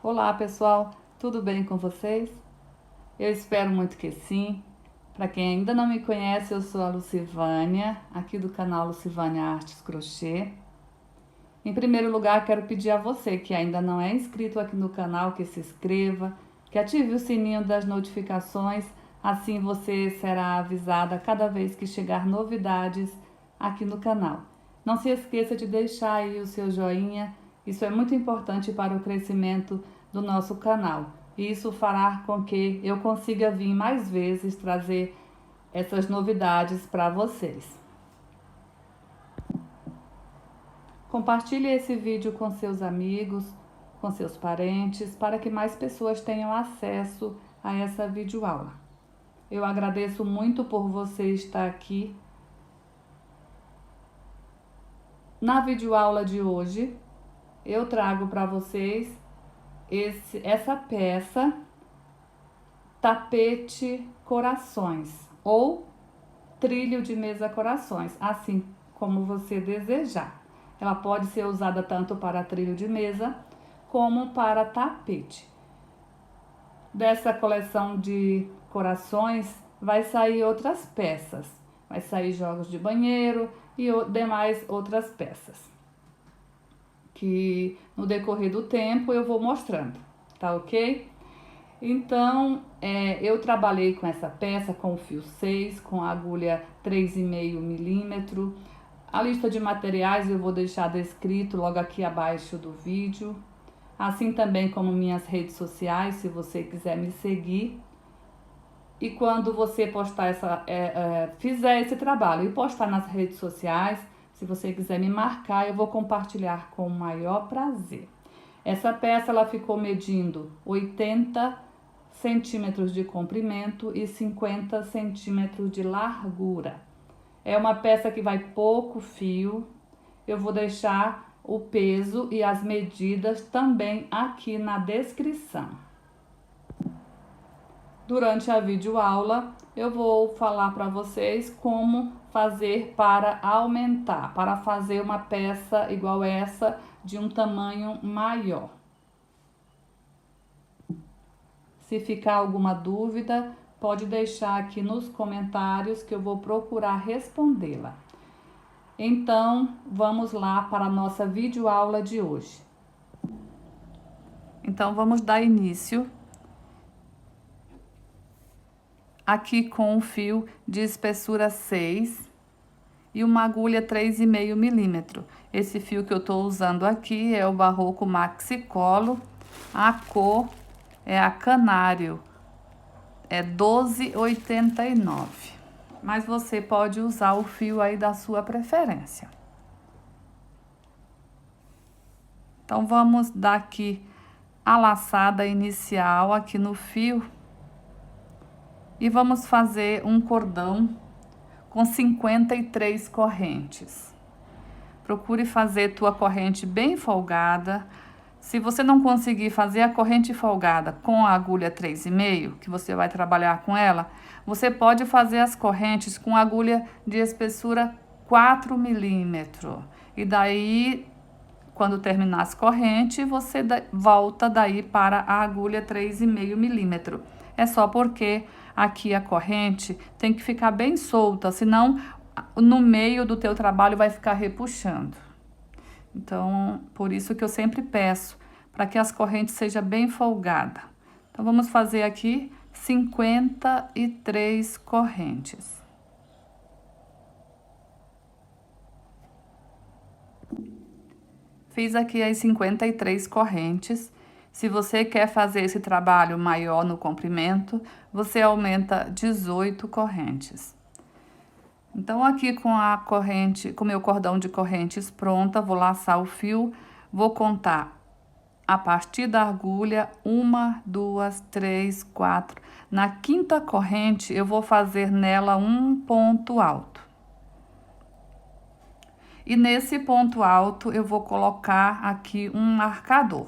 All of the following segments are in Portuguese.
Olá pessoal, tudo bem com vocês? Eu espero muito que sim. Para quem ainda não me conhece, eu sou a Lucivânia, aqui do canal Lucivânia Artes Crochê. Em primeiro lugar, quero pedir a você que ainda não é inscrito aqui no canal que se inscreva, que ative o sininho das notificações, assim você será avisada cada vez que chegar novidades aqui no canal. Não se esqueça de deixar aí o seu joinha, isso é muito importante para o crescimento do nosso canal. E isso fará com que eu consiga vir mais vezes trazer essas novidades para vocês. Compartilhe esse vídeo com seus amigos, com seus parentes, para que mais pessoas tenham acesso a essa videoaula. Eu agradeço muito por você estar aqui. Na videoaula de hoje, eu trago para vocês essa peça tapete corações ou trilho de mesa corações, assim como você desejar. Ela pode ser usada tanto para trilho de mesa como para tapete. Dessa coleção de corações vai sair outras peças. Vai sair jogos de banheiro e demais outras peças. Que no decorrer do tempo eu vou mostrando, tá ok? Então, eu trabalhei com essa peça com o fio 6, com a agulha 3,5 milímetro. A lista de materiais eu vou deixar descrito logo aqui abaixo do vídeo. Assim também como minhas redes sociais, se você quiser me seguir. E quando você postar fizer esse trabalho e postar nas redes sociais, se você quiser me marcar, eu vou compartilhar com o maior prazer. Essa peça ela ficou medindo 80 centímetros de comprimento e 50 centímetros de largura. É uma peça que vai pouco fio. Eu vou deixar o peso e as medidas também aqui na descrição. Durante a videoaula, eu vou falar para vocês como fazer para aumentar, para fazer uma peça igual essa de um tamanho maior. Se ficar alguma dúvida, pode deixar aqui nos comentários que eu vou procurar respondê-la. Então, vamos lá para a nossa videoaula de hoje. Então, vamos dar início aqui com um fio de espessura 6 e uma agulha 3,5 milímetro. Esse fio que eu estou usando aqui é o Barroco Maxicolo, a cor é a Canário, é 12,89. Mas você pode usar o fio aí da sua preferência. Então, vamos dar aqui a laçada inicial aqui no fio. E vamos fazer um cordão com 53 correntes. Procure fazer tua corrente bem folgada. Se você não conseguir fazer a corrente folgada com a agulha 3,5, que você vai trabalhar com ela, você pode fazer as correntes com agulha de espessura 4 milímetros. E daí, quando terminar as correntes, você volta daí para a agulha 3,5 milímetro. É só porque aqui a corrente tem que ficar bem solta, senão no meio do teu trabalho vai ficar repuxando. Então, por isso que eu sempre peço, para que as correntes sejam bem folgadas. Então, vamos fazer aqui 53 correntes. Fiz aqui as 53 correntes. Se você quer fazer esse trabalho maior no comprimento, você aumenta 18 correntes. Então, aqui com a corrente, com meu cordão de correntes pronta, vou laçar o fio, vou contar a partir da agulha, 1, 2, 3, 4. Na quinta corrente, eu vou fazer nela um ponto alto. E nesse ponto alto, eu vou colocar aqui um marcador.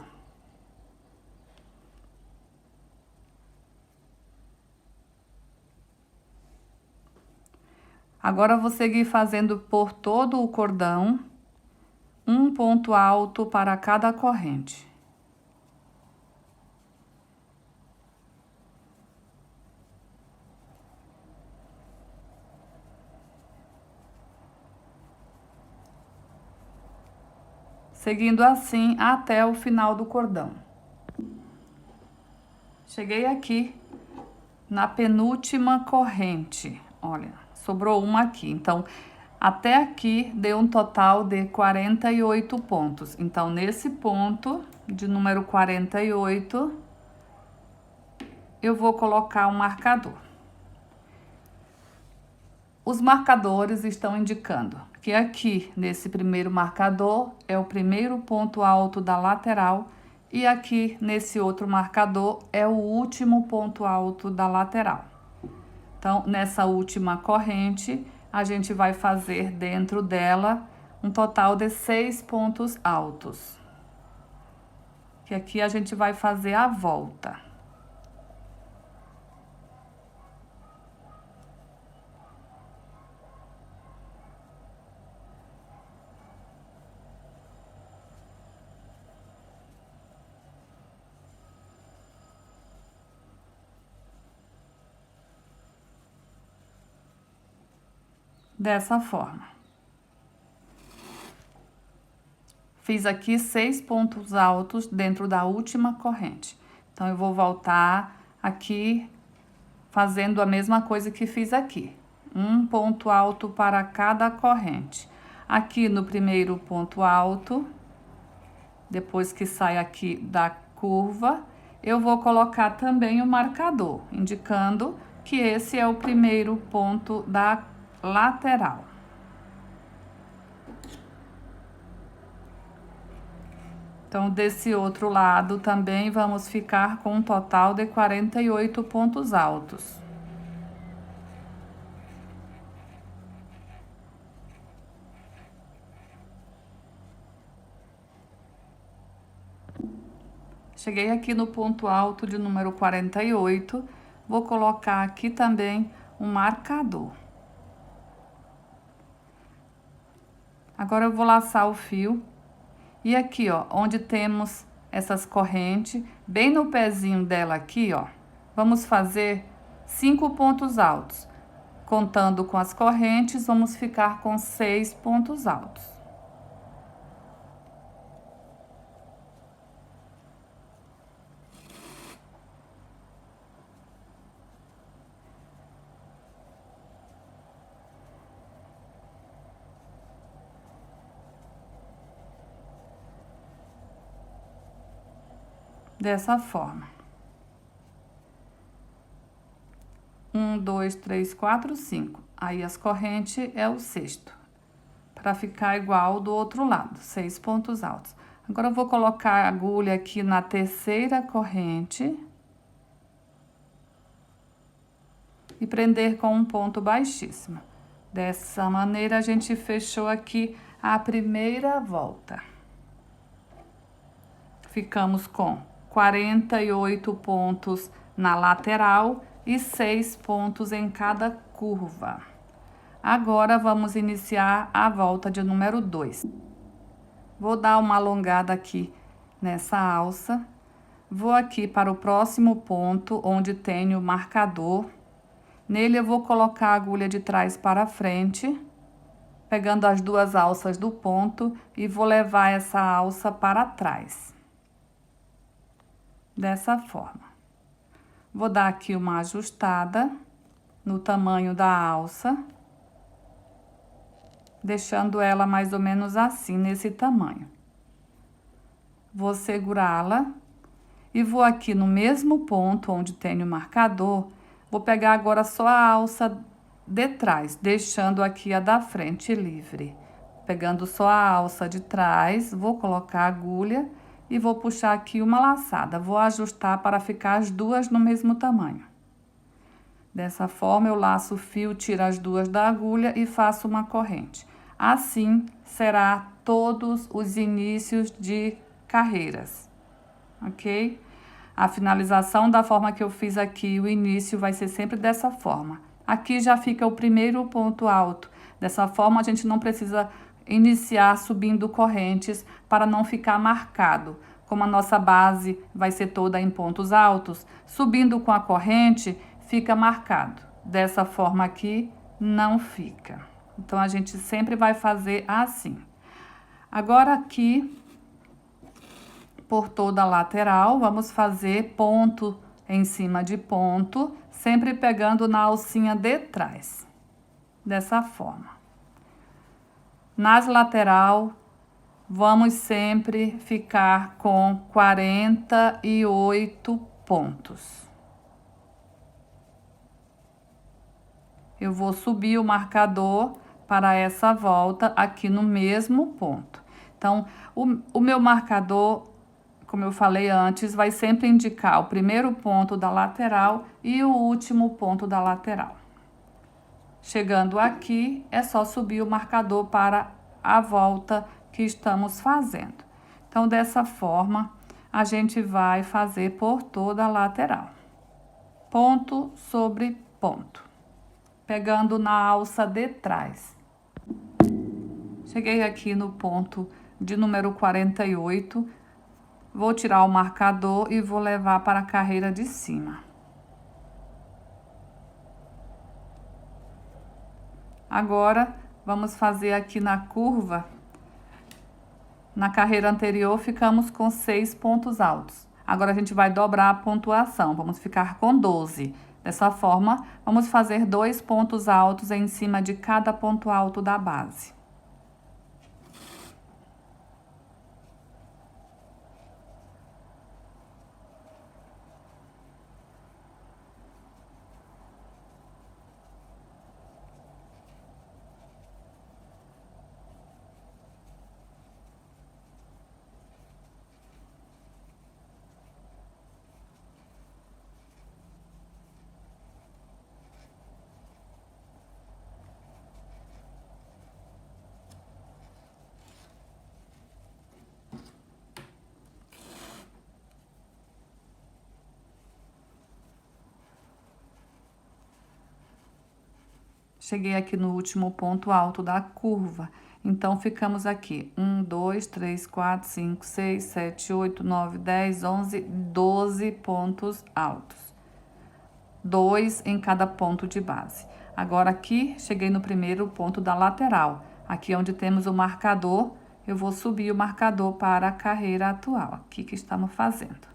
Agora, eu vou seguir fazendo por todo o cordão, um ponto alto para cada corrente. seguindo assim até o final do cordão. Cheguei aqui na penúltima corrente, olha, sobrou uma aqui, então até aqui deu um total de 48 pontos. Então, nesse ponto de número 48, eu vou colocar um marcador. Os marcadores estão indicando que aqui, nesse primeiro marcador, é o primeiro ponto alto da lateral e aqui, nesse outro marcador, é o último ponto alto da lateral. Então, nessa última corrente, a gente vai fazer dentro dela um total de 6 pontos altos. Que aqui a gente vai fazer a volta. Dessa forma. Fiz aqui 6 pontos altos dentro da última corrente. Então, eu vou voltar aqui fazendo a mesma coisa que fiz aqui. Um ponto alto para cada corrente. Aqui no primeiro ponto alto, depois que sai aqui da curva, eu vou colocar também o marcador, indicando que esse é o primeiro ponto da lateral. Então, desse outro lado também vamos ficar com um total de 48 pontos altos. Cheguei aqui no ponto alto de número 48, vou colocar aqui também um marcador. Agora eu vou laçar o fio. E aqui, ó, onde temos essas correntes, bem no pezinho dela aqui, ó, vamos fazer 5 pontos altos. Contando com as correntes, vamos ficar com 6 pontos altos. Dessa forma. 1, 2, 3, 4, 5. Aí as correntes é o sexto. Para ficar igual do outro lado, 6 pontos altos. Agora eu vou colocar a agulha aqui na terceira corrente. E prender com um ponto baixíssimo. Dessa maneira, a gente fechou aqui a primeira volta. Ficamos com 48 pontos na lateral e 6 pontos em cada curva. Agora, vamos iniciar a volta de número 2. Vou dar uma alongada aqui nessa alça. Vou aqui para o próximo ponto, onde tenho o marcador. Nele, eu vou colocar a agulha de trás para frente, pegando as duas alças do ponto e vou levar essa alça para trás. Dessa forma. Vou dar aqui uma ajustada no tamanho da alça, deixando ela mais ou menos assim, nesse tamanho. Vou segurá-la e vou aqui no mesmo ponto onde tenho o marcador, vou pegar agora só a alça de trás, deixando aqui a da frente livre. Pegando só a alça de trás, vou colocar a agulha e vou puxar aqui uma laçada. Vou ajustar para ficar as duas no mesmo tamanho. Dessa forma, eu laço o fio, tiro as duas da agulha e faço uma corrente. Assim, será todos os inícios de carreiras, ok? A finalização da forma que eu fiz aqui, o início vai ser sempre dessa forma. Aqui já fica o primeiro ponto alto. Dessa forma, a gente não precisa iniciar subindo correntes para não ficar marcado. Como a nossa base vai ser toda em pontos altos, subindo com a corrente, fica marcado. Dessa forma aqui, não fica. Então, a gente sempre vai fazer assim. Agora, aqui, por toda a lateral, vamos fazer ponto em cima de ponto, sempre pegando na alcinha de trás, dessa forma. Nas lateral, vamos sempre ficar com 48 pontos. Eu vou subir o marcador para essa volta aqui no mesmo ponto. Então, o meu marcador, como eu falei antes, vai sempre indicar o primeiro ponto da lateral e o último ponto da lateral. Chegando aqui, é só subir o marcador para a volta que estamos fazendo. Então, dessa forma, a gente vai fazer por toda a lateral. Ponto sobre ponto. Pegando na alça de trás. Cheguei aqui no ponto de número 48. Vou tirar o marcador e vou levar para a carreira de cima. Agora, vamos fazer aqui na curva. Na carreira anterior, ficamos com 6 pontos altos. Agora, a gente vai dobrar a pontuação. Vamos ficar com 12. Dessa forma, vamos fazer 2 pontos altos em cima de cada ponto alto da base. Cheguei aqui no último ponto alto da curva. Então, ficamos aqui 1, 2, 3, 4, 5, 6, 7, 8, 9, 10, 11, 12 pontos altos. 2 em cada ponto de base. Agora, aqui, cheguei no primeiro ponto da lateral. Aqui onde temos o marcador, eu vou subir o marcador para a carreira atual. Aqui que estamos fazendo.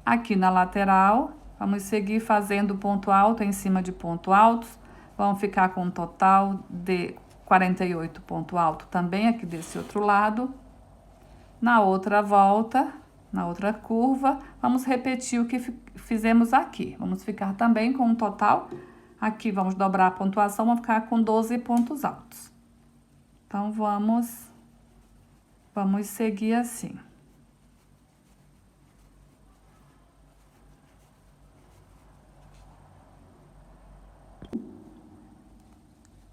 Aqui na lateral, vamos seguir fazendo ponto alto em cima de ponto alto. Vamos ficar com um total de 48 ponto alto também aqui desse outro lado. Na outra volta, na outra curva, vamos repetir o que fizemos aqui. Vamos ficar também com um total. Aqui vamos dobrar a pontuação, vamos ficar com 12 pontos altos. Então, vamos seguir assim.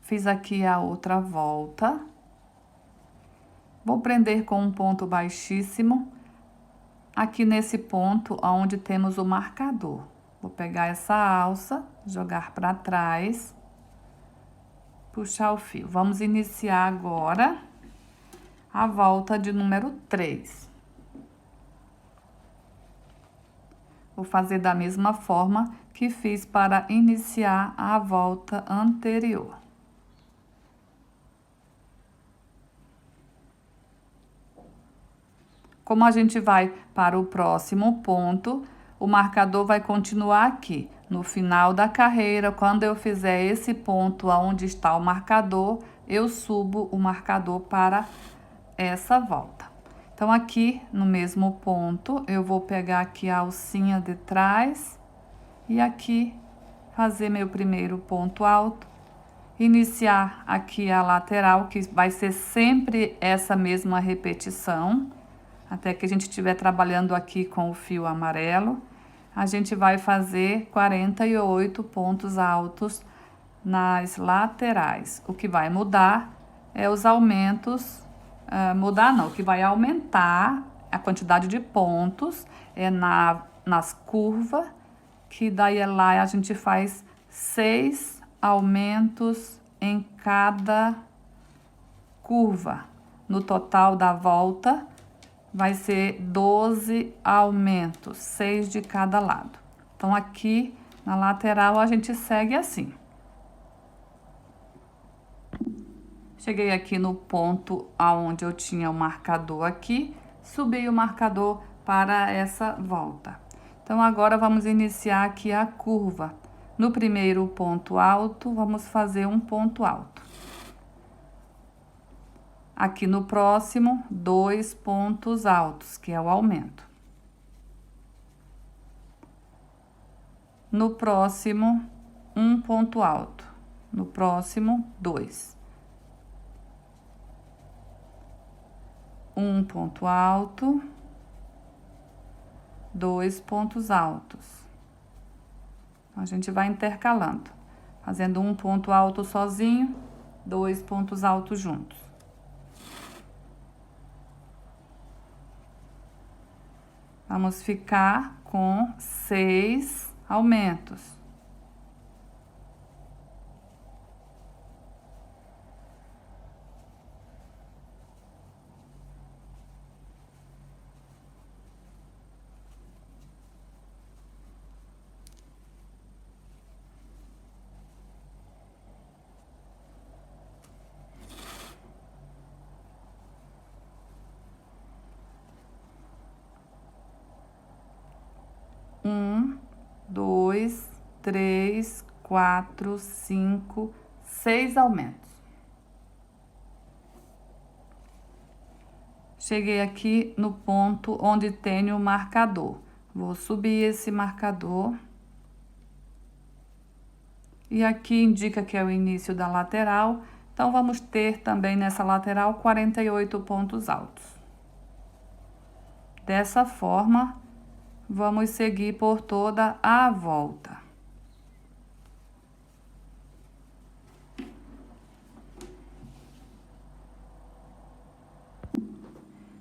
Fiz aqui a outra volta. Vou prender com um ponto baixíssimo. Aqui nesse ponto onde temos o marcador. Vou pegar essa alça, jogar para trás. Puxar o fio. Vamos iniciar agora a volta de número 3. Vou fazer da mesma forma que fiz para iniciar a volta anterior. Como a gente vai para o próximo ponto, o marcador vai continuar aqui. No final da carreira, quando eu fizer esse ponto onde está o marcador, eu subo o marcador para essa volta. Então, aqui no mesmo ponto, eu vou pegar aqui a alcinha de trás e aqui fazer meu primeiro ponto alto. Iniciar aqui a lateral, que vai ser sempre essa mesma repetição. Até que a gente estiver trabalhando aqui com o fio amarelo, a gente vai fazer 48 pontos altos nas laterais. O que vai mudar é os aumentos, o que vai aumentar a quantidade de pontos é nas curvas, que daí lá a gente faz 6 aumentos em cada curva. No total da volta, vai ser 12 aumentos, 6 de cada lado. Então, aqui na lateral, a gente segue assim. Cheguei aqui no ponto aonde eu tinha o marcador aqui, subi o marcador para essa volta. Então, agora vamos iniciar aqui a curva. No primeiro ponto alto, vamos fazer um ponto alto. Aqui no próximo, 2 pontos altos, que é o aumento. No próximo, um ponto alto. No próximo, 2. Um ponto alto, 2 pontos altos. Então, a gente vai intercalando, fazendo um ponto alto sozinho, 2 pontos altos juntos. Vamos ficar com 6 aumentos. Um, 2, 3, 4, 5, 6 aumentos. Cheguei aqui no ponto onde tenho o marcador. Vou subir esse marcador. E aqui indica que é o início da lateral. Então, vamos ter também nessa lateral 48 pontos altos. Dessa forma, vamos seguir por toda a volta.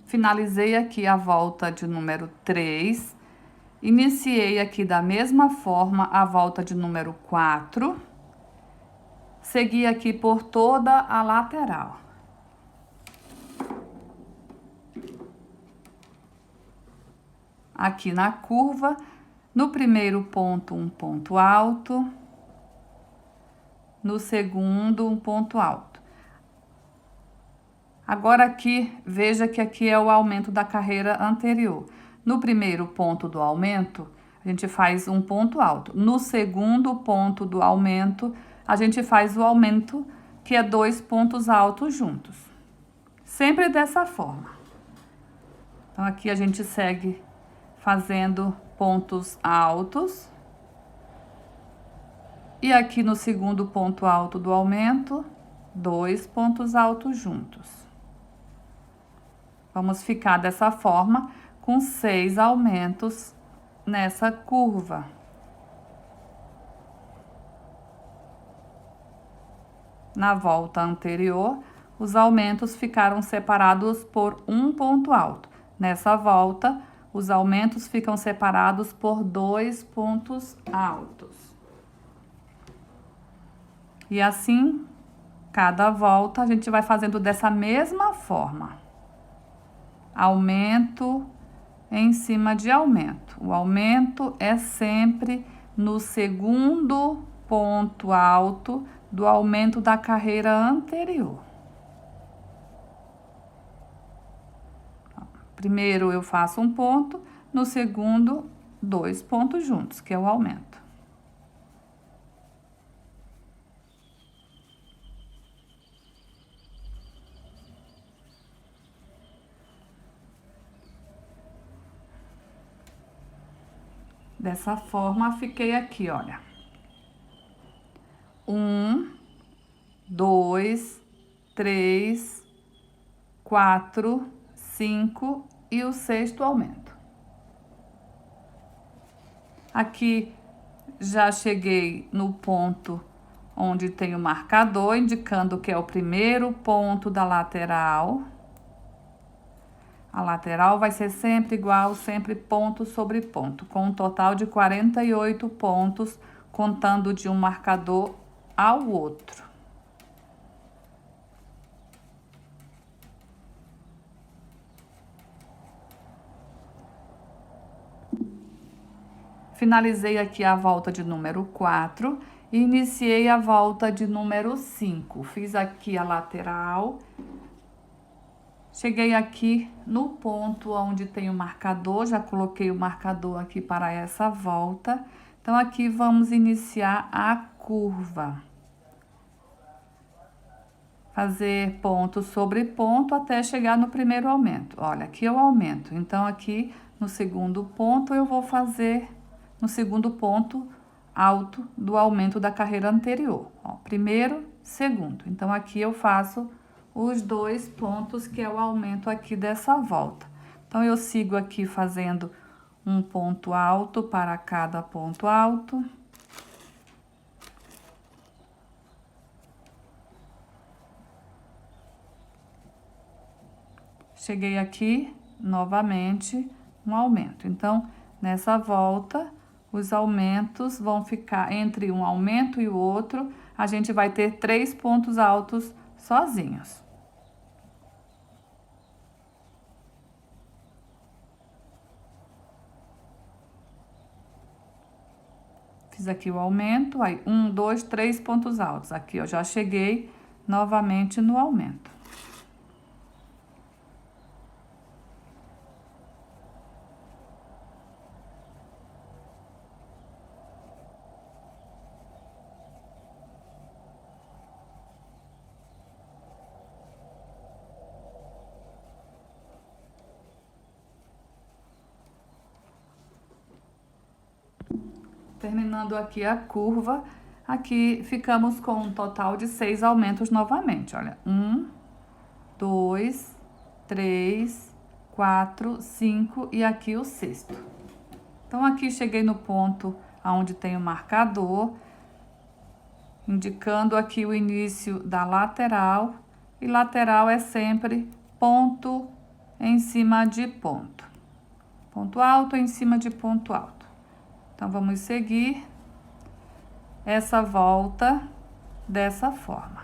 Finalizei aqui a volta de número 3. Iniciei aqui da mesma forma a volta de número 4. Segui aqui por toda a lateral. Aqui na curva, no primeiro ponto, um ponto alto. No segundo, um ponto alto. Agora aqui, veja que aqui é o aumento da carreira anterior. No primeiro ponto do aumento, a gente faz um ponto alto. No segundo ponto do aumento, a gente faz o aumento, que é 2 pontos altos juntos. Sempre dessa forma. Então, aqui a gente segue fazendo pontos altos. E aqui no segundo ponto alto do aumento, 2 pontos altos juntos. Vamos ficar dessa forma com 6 aumentos nessa curva. Na volta anterior, os aumentos ficaram separados por um ponto alto. Nessa volta, os aumentos ficam separados por 2 pontos altos. E assim, cada volta a gente vai fazendo dessa mesma forma. Aumento em cima de aumento. O aumento é sempre no segundo ponto alto do aumento da carreira anterior. Primeiro eu faço um ponto, no segundo, 2 pontos juntos, que é o aumento. Dessa forma, fiquei aqui, olha. 1, 2, 3, 4, 5 e o sexto aumento. Aqui já cheguei no ponto onde tem o marcador, indicando que é o primeiro ponto da lateral. A lateral vai ser sempre igual, sempre ponto sobre ponto, com um total de 48 pontos, contando de um marcador ao outro. Finalizei aqui a volta de número 4 e iniciei a volta de número 5. Fiz aqui a lateral, cheguei aqui no ponto onde tem o marcador, já coloquei o marcador aqui para essa volta. Então, aqui vamos iniciar a curva. Fazer ponto sobre ponto até chegar no primeiro aumento. Olha, aqui é o aumento. Então, aqui no segundo ponto, eu vou fazer no segundo ponto alto do aumento da carreira anterior. Ó, primeiro, segundo. Então, aqui eu faço os 2 pontos, que é o aumento aqui dessa volta. Então, eu sigo aqui fazendo um ponto alto para cada ponto alto. Cheguei aqui, novamente, um aumento. Então, nessa volta, os aumentos vão ficar entre um aumento e o outro, a gente vai ter 3 pontos altos sozinhos. Fiz aqui o aumento, aí 1, 2, 3 pontos altos. Aqui eu já cheguei novamente no aumento. Terminando aqui a curva, aqui ficamos com um total de 6 aumentos novamente. Olha, 1, 2, 3, 4, 5 e aqui o sexto. Então, aqui cheguei no ponto onde tem o marcador, indicando aqui o início da lateral. E lateral é sempre ponto em cima de ponto. Ponto alto em cima de ponto alto. Então, vamos seguir essa volta dessa forma.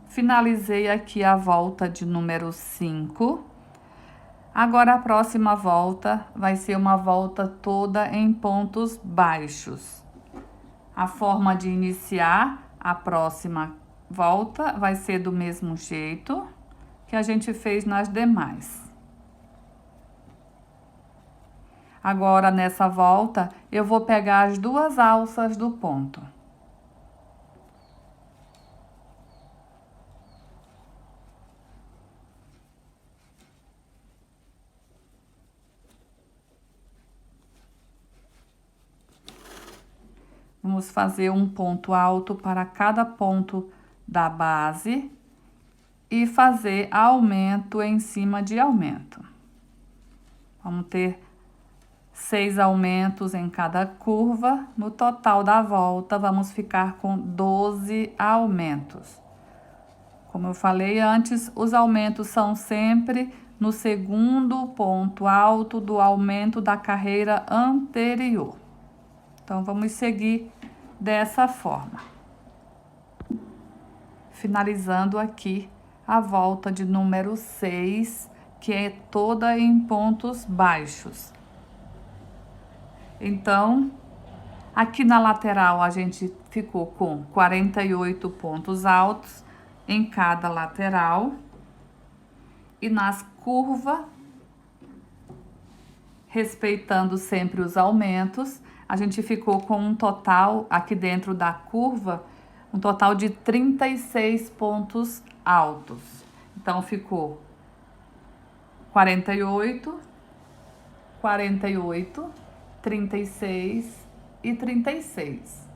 Finalizei aqui a volta de número 5. Agora, a próxima volta vai ser uma volta toda em pontos baixos. A forma de iniciar a próxima volta vai ser do mesmo jeito que a gente fez nas demais. Agora, nessa volta, eu vou pegar as 2 alças do ponto. Vamos fazer um ponto alto para cada ponto da base e fazer aumento em cima de aumento. Vamos ter 6 aumentos em cada curva. No total da volta, vamos ficar com 12 aumentos. Como eu falei antes, os aumentos são sempre no segundo ponto alto do aumento da carreira anterior. Então, vamos seguir dessa forma. Finalizando aqui a volta de número 6, que é toda em pontos baixos. Então, aqui na lateral a gente ficou com 48 pontos altos em cada lateral. E nas curvas, respeitando sempre os aumentos, a gente ficou com um total, aqui dentro da curva, um total de 36 pontos altos. Então, ficou 48, 48, 36 e 36.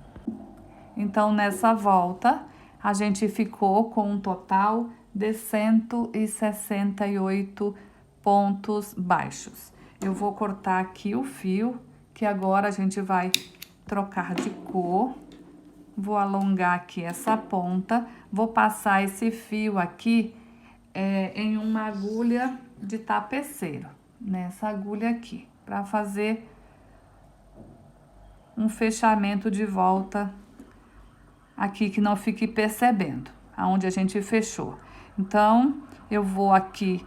Então, nessa volta, a gente ficou com um total de 168 pontos baixos. Eu vou cortar aqui o fio, que agora a gente vai trocar de cor. Vou alongar aqui essa ponta, vou passar esse fio aqui em uma agulha de tapeceiro, nessa agulha aqui, para fazer um fechamento de volta aqui que não fique percebendo aonde a gente fechou. Então, eu vou aqui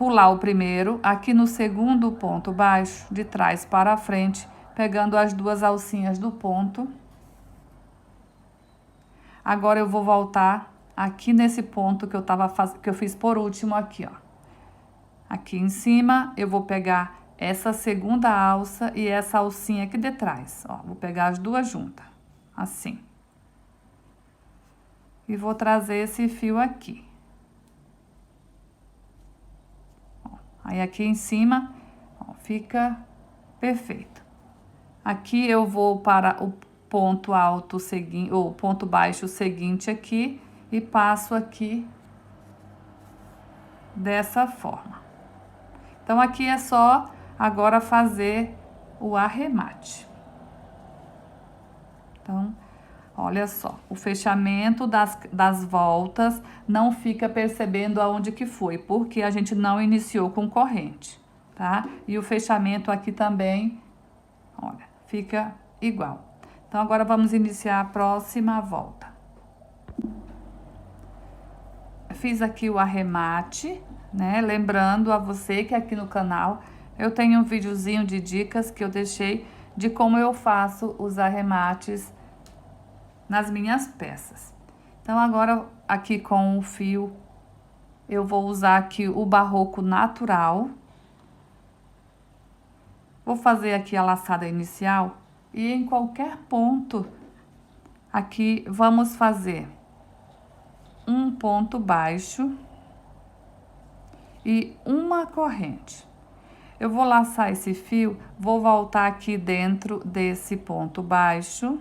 pular o primeiro, aqui no segundo ponto baixo, de trás para frente, pegando as duas alcinhas do ponto. Agora eu vou voltar aqui nesse ponto que eu fiz por último aqui, ó. Aqui em cima, eu vou pegar essa segunda alça e essa alcinha aqui de trás, ó. Vou pegar as duas juntas, assim. E vou trazer esse fio aqui. Ó, aí aqui em cima, ó, fica perfeito. Aqui eu vou para o ponto alto seguinte, ou ponto baixo seguinte aqui, e passo aqui dessa forma. Então, aqui é só agora fazer o arremate. Então, olha só, o fechamento das voltas não fica percebendo aonde que foi, porque a gente não iniciou com corrente, tá? E o fechamento aqui também, olha, fica igual. Então, agora vamos iniciar a próxima volta. Fiz aqui o arremate, né? Lembrando a você que aqui no canal eu tenho um videozinho de dicas que eu deixei de como eu faço os arremates nas minhas peças. Então, agora aqui com o fio, eu vou usar aqui o barroco natural. Vou fazer aqui a laçada inicial e em qualquer ponto aqui vamos fazer um ponto baixo e uma corrente. Eu vou laçar esse fio, vou voltar aqui dentro desse ponto baixo,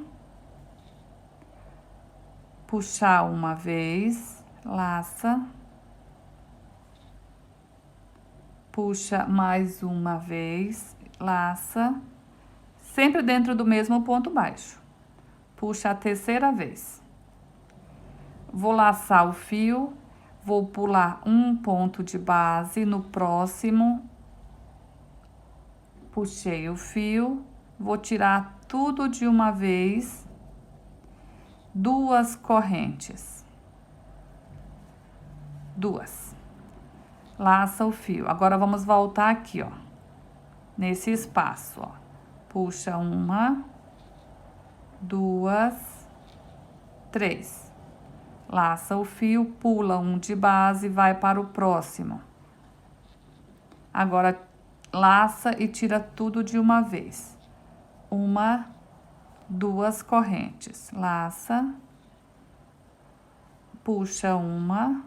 puxar uma vez, laça, puxa mais uma vez, laça, sempre dentro do mesmo ponto baixo. Puxa a terceira vez. Vou laçar o fio, vou pular um ponto de base no próximo. Puxei o fio, vou tirar tudo de uma vez, duas correntes. Duas. Laça o fio. Agora, vamos voltar aqui, ó, nesse espaço, ó. Puxa uma, duas, três. Laça o fio, pula um de base, vai para o próximo. Agora, laça e tira tudo de uma vez. Uma, duas correntes. Laça, puxa uma,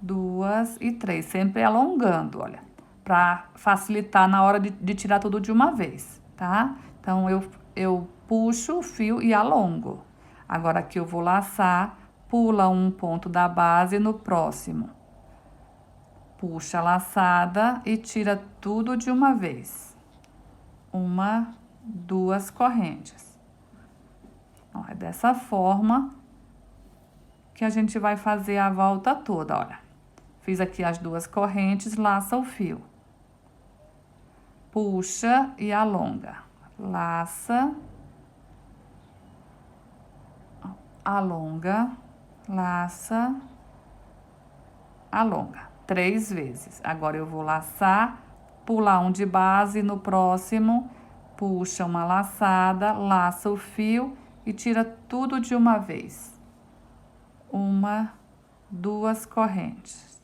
duas e três. Sempre alongando, olha, para facilitar na hora de tirar tudo de uma vez, tá? Então, eu puxo o fio e alongo. Agora, aqui eu vou laçar, pula um ponto da base no próximo. Puxa a laçada e tira tudo de uma vez. Uma, duas correntes. Ó, é dessa forma que a gente vai fazer a volta toda, olha. Fiz aqui as duas correntes, laça o fio. Puxa e alonga. Laça. Alonga. Laça. Alonga. 3 vezes. Agora, eu vou laçar, pular um de base, no próximo, puxa uma laçada, laça o fio e tira tudo de uma vez. Uma, duas correntes.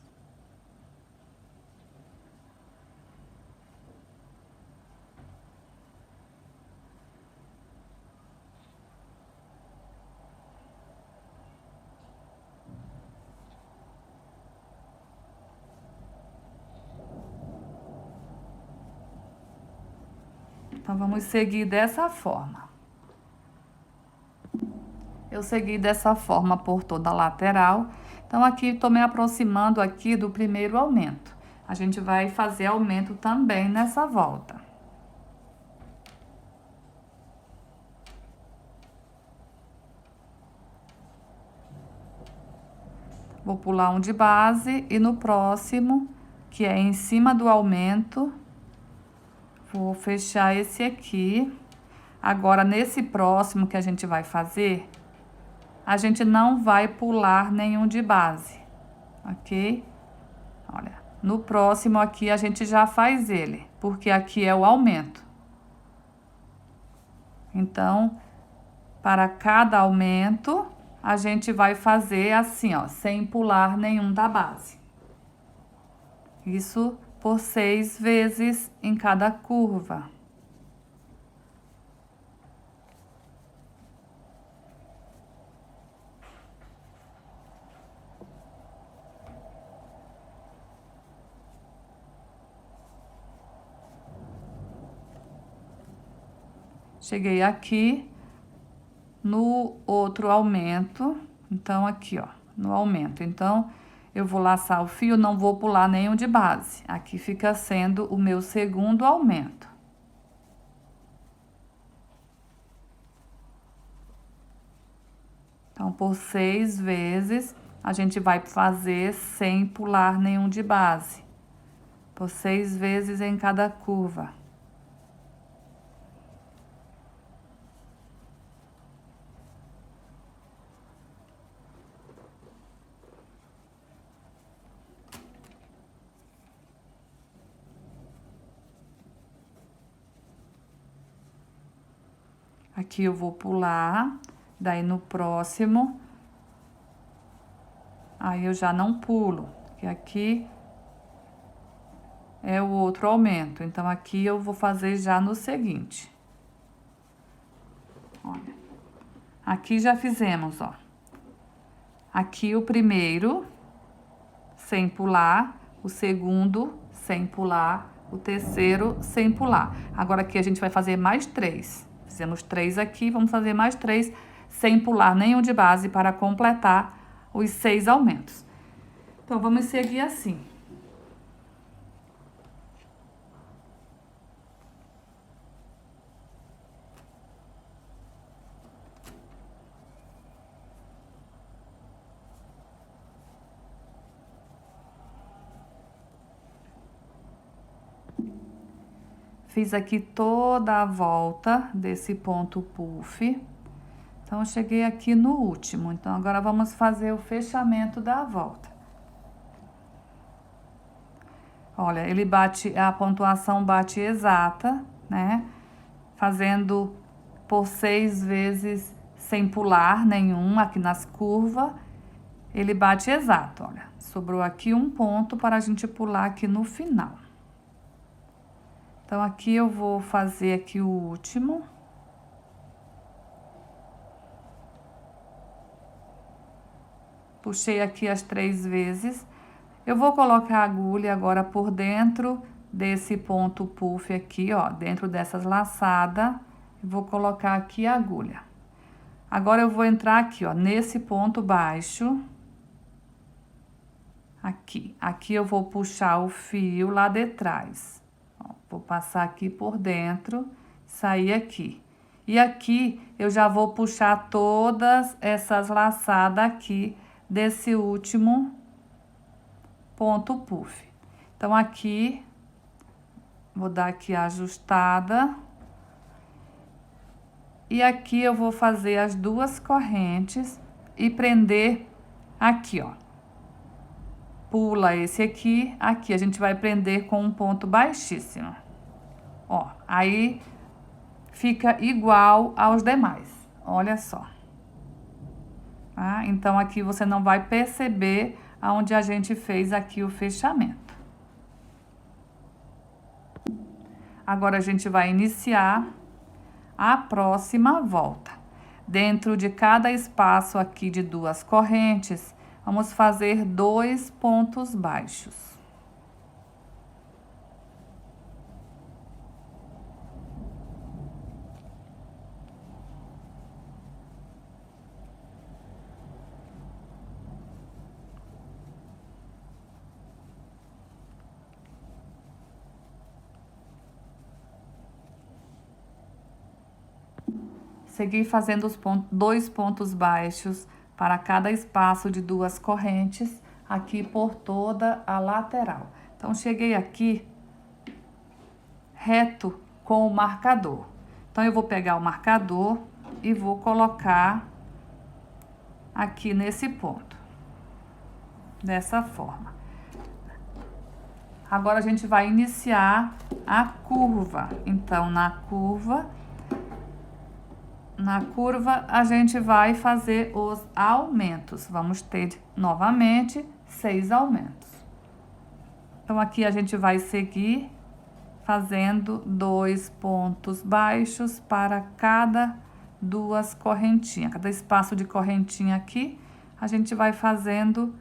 Então, vamos seguir dessa forma. Eu segui dessa forma por toda a lateral. Então, aqui, tô me aproximando aqui do primeiro aumento. A gente vai fazer aumento também nessa volta. Vou pular um de base e no próximo, que é em cima do aumento, vou fechar esse aqui. Agora, nesse próximo que a gente vai fazer, a gente não vai pular nenhum de base, ok? Olha, No próximo aqui a gente já faz ele, porque aqui é o aumento. Então, para cada aumento, a gente vai fazer assim, ó, sem pular nenhum da base. Isso por 6 vezes em cada curva. Cheguei aqui no outro aumento, então aqui, ó, no aumento. Então, eu vou laçar o fio, não vou pular nenhum de base. Aqui fica sendo o meu segundo aumento. Então, por 6 vezes, a gente vai fazer sem pular nenhum de base. Por 6 vezes em cada curva. Aqui eu vou pular, daí no próximo, aí eu já não pulo, que aqui é o outro aumento. Então, aqui eu vou fazer já no seguinte. Olha, aqui já fizemos, ó. Aqui o primeiro, sem pular, o segundo, sem pular, o terceiro, sem pular. Agora aqui a gente vai fazer mais 3. Fizemos 3 aqui, vamos fazer mais 3 sem pular nenhum de base para completar os 6 aumentos. Então, vamos seguir assim. Fiz aqui toda a volta desse ponto puff. Então, eu cheguei aqui no último. Então, agora vamos fazer o fechamento da volta. Olha, ele bate, a pontuação bate exata, né? Fazendo por 6 vezes sem pular nenhum aqui nas curvas. Ele bate exato, olha. Sobrou aqui um ponto para a gente pular aqui no final. Então, aqui eu vou fazer aqui o último. Puxei aqui as 3 vezes. Eu vou colocar a agulha agora por dentro desse ponto puff aqui, ó, dentro dessas laçadas. Vou colocar aqui a agulha. Agora, eu vou entrar aqui, ó, nesse ponto baixo. Aqui. Aqui eu vou puxar o fio lá de trás. Ó, vou passar aqui por dentro, sair aqui. E aqui eu já vou puxar todas essas laçadas aqui desse último ponto puff. Então, aqui, vou dar aqui a ajustada. E aqui eu vou fazer as 2 correntes e prender aqui, ó. Pula esse aqui, aqui a gente vai prender com um ponto baixíssimo. Ó, aí fica igual aos demais, olha só. Tá? Então, aqui você não vai perceber aonde a gente fez aqui o fechamento. Agora, a gente vai iniciar a próxima volta. Dentro de cada espaço aqui de 2 correntes, vamos fazer 2 pontos baixos. Segui fazendo os 2 pontos baixos para cada espaço de 2 correntes, aqui por toda a lateral. Então, cheguei aqui reto com o marcador. Então, eu vou pegar o marcador e vou colocar aqui nesse ponto, dessa forma. Agora a gente vai iniciar a curva. Então, na curva a gente vai fazer os aumentos. Vamos ter novamente 6 aumentos. Então, aqui a gente vai seguir fazendo 2 pontos baixos para cada 2 correntinhas. Cada espaço de correntinha aqui, a gente vai fazendo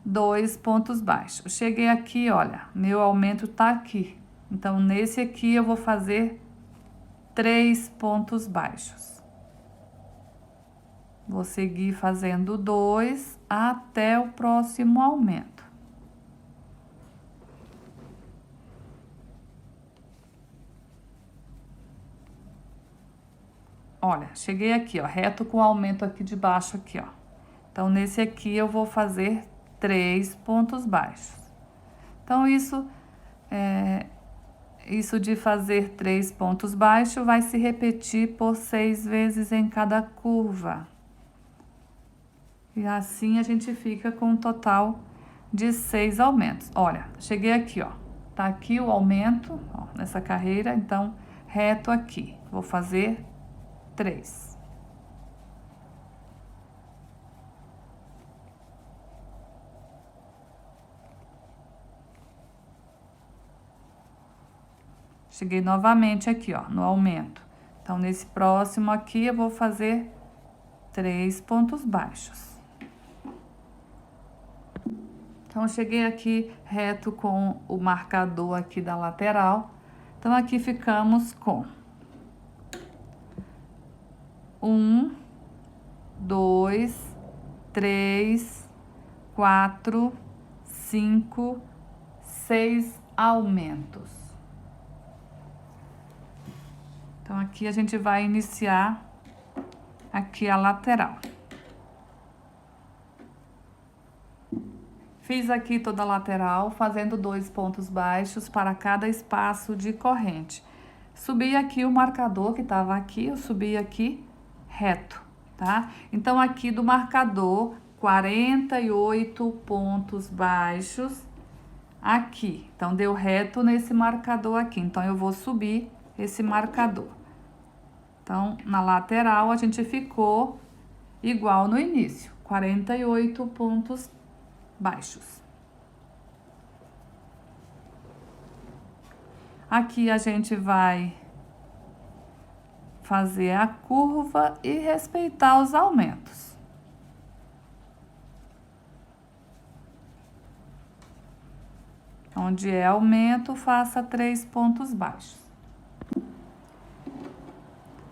2 pontos baixos. Cheguei aqui, olha, meu aumento tá aqui. Então, nesse aqui eu vou fazer 3 pontos baixos. Vou seguir fazendo 2 até o próximo aumento. Olha, cheguei aqui, ó, reto com o aumento aqui de baixo aqui, ó. Então, nesse aqui eu vou fazer 3 pontos baixos. Então, isso de fazer 3 pontos baixos vai se repetir por 6 vezes em cada curva. E assim a gente fica com um total de 6 aumentos. Olha, cheguei aqui, ó. Tá aqui o aumento, ó, nessa carreira, então, reto aqui. Vou fazer 3. Cheguei novamente aqui, ó, no aumento. Então, nesse próximo aqui, eu vou fazer 3 pontos baixos. Então, cheguei aqui reto com o marcador aqui da lateral. Então, aqui ficamos com 1, 2, 3, 4, 5, 6 aumentos. Então, aqui a gente vai iniciar aqui a lateral. Fiz aqui toda a lateral, fazendo 2 pontos baixos para cada espaço de corrente. Subi aqui o marcador que estava aqui, eu subi aqui reto, tá? Então, aqui do marcador, 48 pontos baixos aqui. Então, deu reto nesse marcador aqui. Então, eu vou subir esse marcador. Então, na lateral, a gente ficou igual no início, 48 pontos baixos. Aqui a gente vai fazer a curva e respeitar os aumentos. Onde é aumento, faça 3 pontos baixos.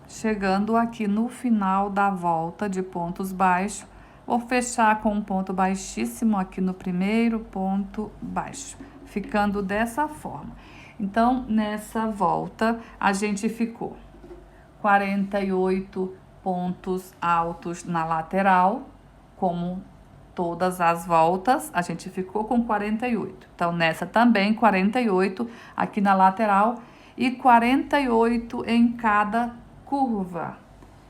Chegando aqui no final da volta de pontos baixos, vou fechar com um ponto baixíssimo aqui no primeiro ponto baixo, ficando dessa forma. Então, nessa volta, a gente ficou 48 pontos altos na lateral, como todas as voltas, a gente ficou com 48. Então, nessa também, 48 aqui na lateral e 48 em cada curva.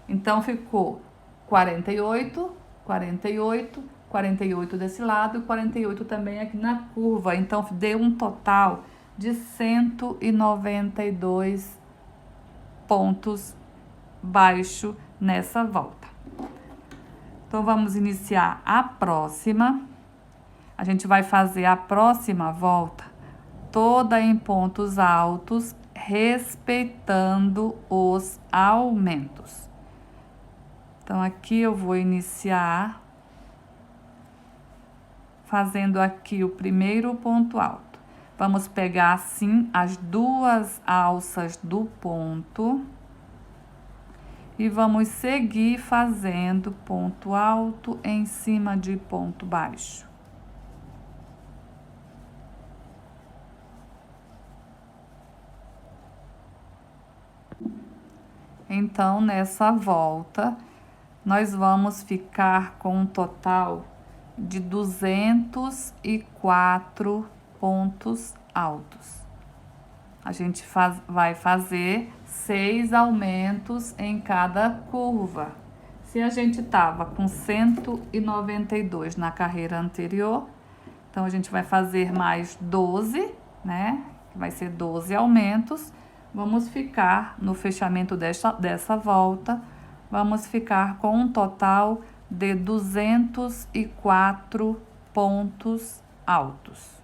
Então, ficou 48, 48, 48 desse lado e 48 também aqui na curva. Então, deu um total de 192 pontos baixo nessa volta. Então, vamos iniciar a próxima. A gente vai fazer a próxima volta toda em pontos altos, respeitando os aumentos. Então, aqui eu vou iniciar fazendo aqui o primeiro ponto alto. Vamos pegar assim as 2 alças do ponto e vamos seguir fazendo ponto alto em cima de ponto baixo. Então, nessa volta, nós vamos ficar com um total de 204 pontos altos. A gente vai fazer 6 aumentos em cada curva. Se a gente estava com 192 na carreira anterior, Então, a gente vai fazer mais 12, né? Vai ser 12 aumentos. Vamos ficar no fechamento dessa volta, vamos ficar com um total de 204 pontos altos.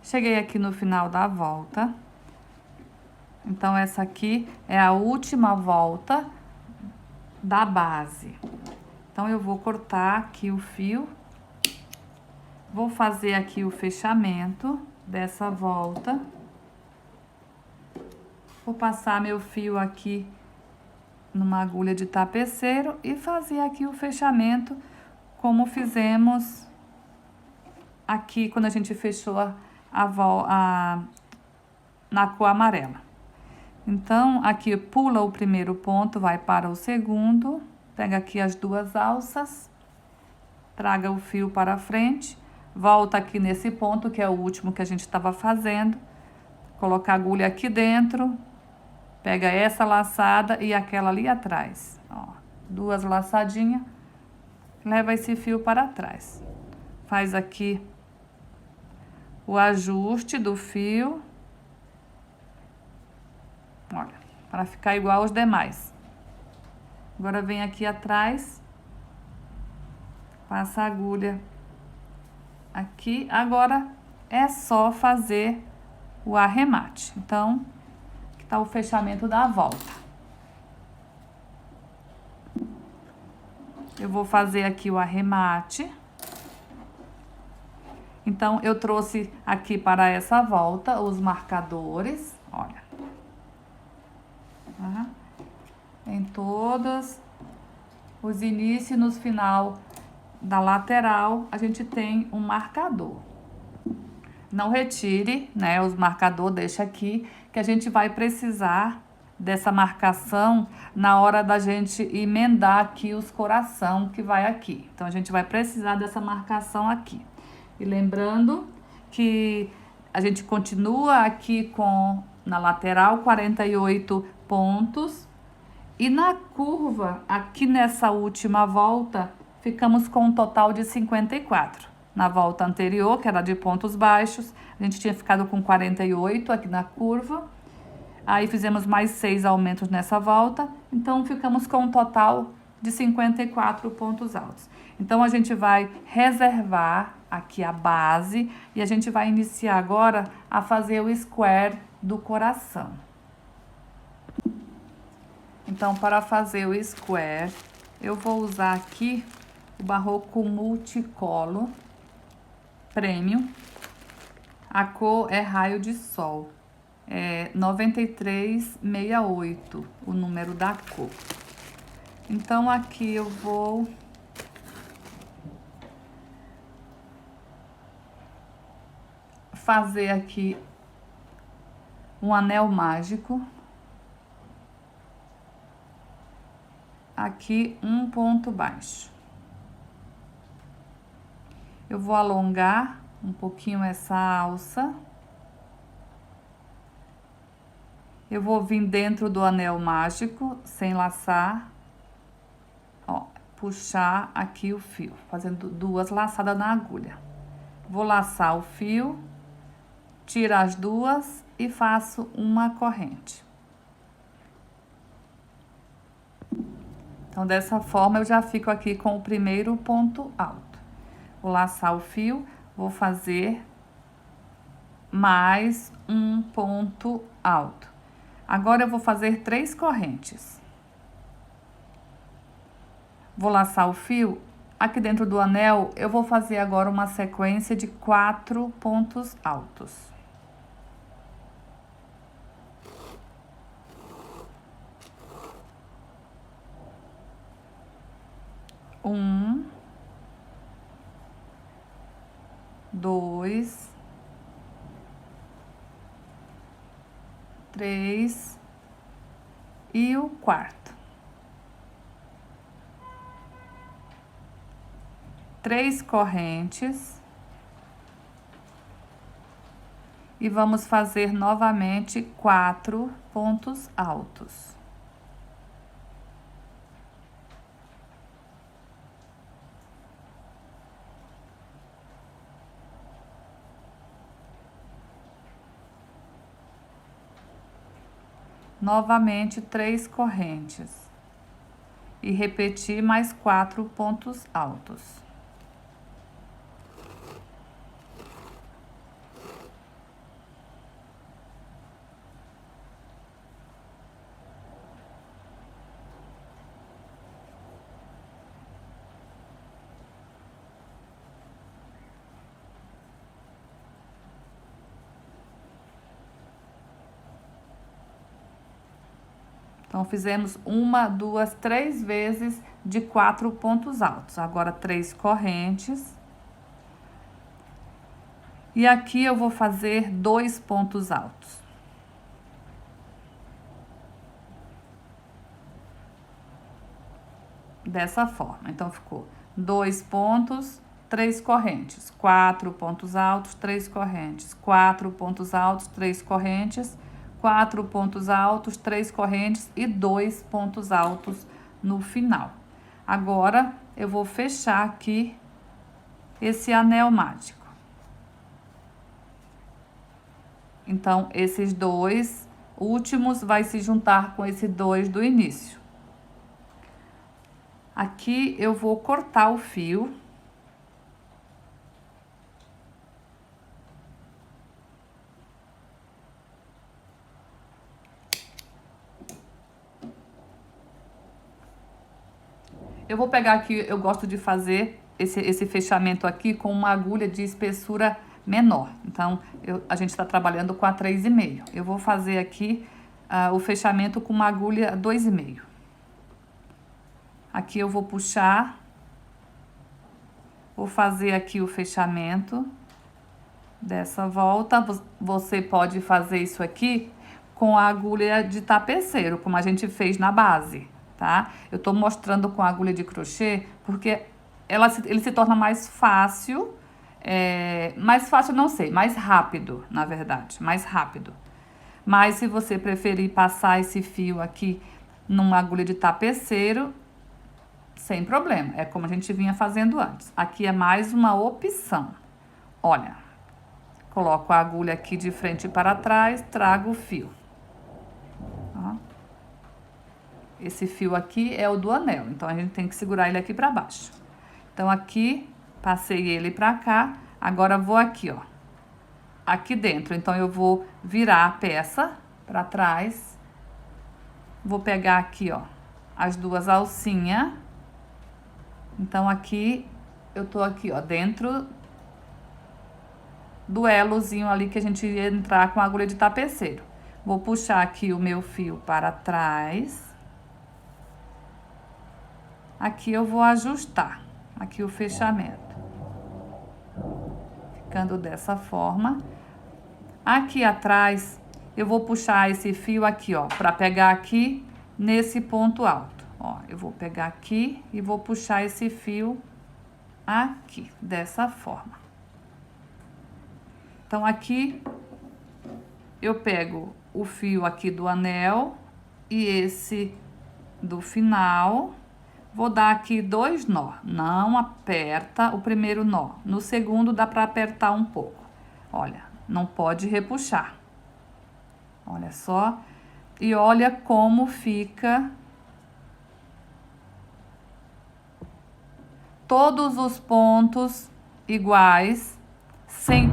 Cheguei aqui no final da volta. Então, essa aqui é a última volta da base. Então, eu vou cortar aqui o fio. Vou fazer aqui o fechamento dessa volta. Vou passar meu fio aqui numa agulha de tapeceiro e fazer aqui o fechamento como fizemos aqui quando a gente fechou na cor amarela. Então, aqui pula o primeiro ponto, vai para o segundo, pega aqui as duas alças, traga o fio para frente, volta aqui nesse ponto, que é o último que a gente estava fazendo, coloca a agulha aqui dentro, pega essa laçada e aquela ali atrás, ó, duas laçadinhas, leva esse fio para trás. Faz aqui o ajuste do fio, olha, para ficar igual aos demais. Agora vem aqui atrás, passa a agulha aqui. Agora é só fazer o arremate. Então, aqui tá o fechamento da volta. Eu vou fazer aqui o arremate. Então, eu trouxe aqui para essa volta os marcadores, olha. Em todos os inícios e nos final da lateral, a gente tem um marcador. Não retire, né, os marcadores, deixa aqui, que a gente vai precisar dessa marcação na hora da gente emendar aqui os coração que vai aqui. Então, a gente vai precisar dessa marcação aqui. E lembrando que a gente continua aqui na lateral, 48 pontos. E na curva, aqui nessa última volta, ficamos com um total de 54. Na volta anterior, que era de pontos baixos, a gente tinha ficado com 48 aqui na curva. Aí fizemos mais 6 aumentos nessa volta, então ficamos com um total de 54 pontos altos. Então, a gente vai reservar aqui a base e a gente vai iniciar agora a fazer o square do coração. Então, para fazer o square, eu vou usar aqui o Barroco Multicolor Premium. A cor é Raio de Sol. É 9368, o número da cor. Então, aqui eu vou fazer aqui um anel mágico. Aqui um ponto baixo. Eu vou alongar um pouquinho essa alça. Eu vou vir dentro do anel mágico, sem laçar, ó, puxar aqui o fio, fazendo 2 laçadas na agulha. Vou laçar o fio, tiro as 2 e faço uma corrente. Então, dessa forma, eu já fico aqui com o primeiro ponto alto. Vou laçar o fio, vou fazer mais um ponto alto. Agora, eu vou fazer 3 correntes. Vou laçar o fio. Aqui dentro do anel, eu vou fazer agora uma sequência de 4 pontos altos. Um, 2, 3 e o quarto. 3 correntes. E vamos fazer novamente 4 pontos altos. novamente 3 correntes e repetir mais 4 pontos altos. Então, fizemos 1, 2, 3 vezes de 4 pontos altos. Agora, 3 correntes. E aqui eu vou fazer 2 pontos altos. Dessa forma. Então, ficou 2 pontos, 3 correntes. 4 pontos altos, 3 correntes. 4 pontos altos, 3 correntes. 4 pontos altos, 3 correntes e 2 pontos altos no final. Agora, eu vou fechar aqui esse anel mágico. Então, esses 2 últimos vai se juntar com esse 2 do início. Aqui eu vou cortar o fio. Eu vou pegar aqui, eu gosto de fazer esse fechamento aqui com uma agulha de espessura menor. Então, a gente está trabalhando com a 3,5. Eu vou fazer aqui o fechamento com uma agulha 2,5. Aqui eu vou puxar, vou fazer aqui o fechamento dessa volta. Você pode fazer isso aqui com a agulha de tapeceiro, como a gente fez na base. Tá? Eu tô mostrando com a agulha de crochê porque ele se torna mais fácil, não sei, mais rápido, na verdade, mais rápido. Mas se você preferir passar esse fio aqui numa agulha de tapeceiro, sem problema, é como a gente vinha fazendo antes. Aqui é mais uma opção. Olha, coloco a agulha aqui de frente para trás, trago o fio. Ó. Esse fio aqui é o do anel, então a gente tem que segurar ele aqui pra baixo. Então, aqui, passei ele pra cá, agora vou aqui, ó. Aqui dentro, então eu vou virar a peça pra trás. Vou pegar aqui, ó, as 2 alcinhas. Então, aqui, eu tô aqui, ó, dentro do elozinho ali que a gente ia entrar com a agulha de tapeceiro. Vou puxar aqui o meu fio para trás. Aqui eu vou ajustar aqui o fechamento, ficando dessa forma. Aqui atrás, eu vou puxar esse fio aqui, ó, para pegar aqui nesse ponto alto. Ó, eu vou pegar aqui e vou puxar esse fio aqui, dessa forma. Então, aqui, eu pego o fio aqui do anel e esse do final. Vou dar aqui 2 nó. Não aperta o primeiro nó. No segundo, dá para apertar um pouco. Olha, não pode repuxar. Olha só. E olha como fica todos os pontos iguais, sem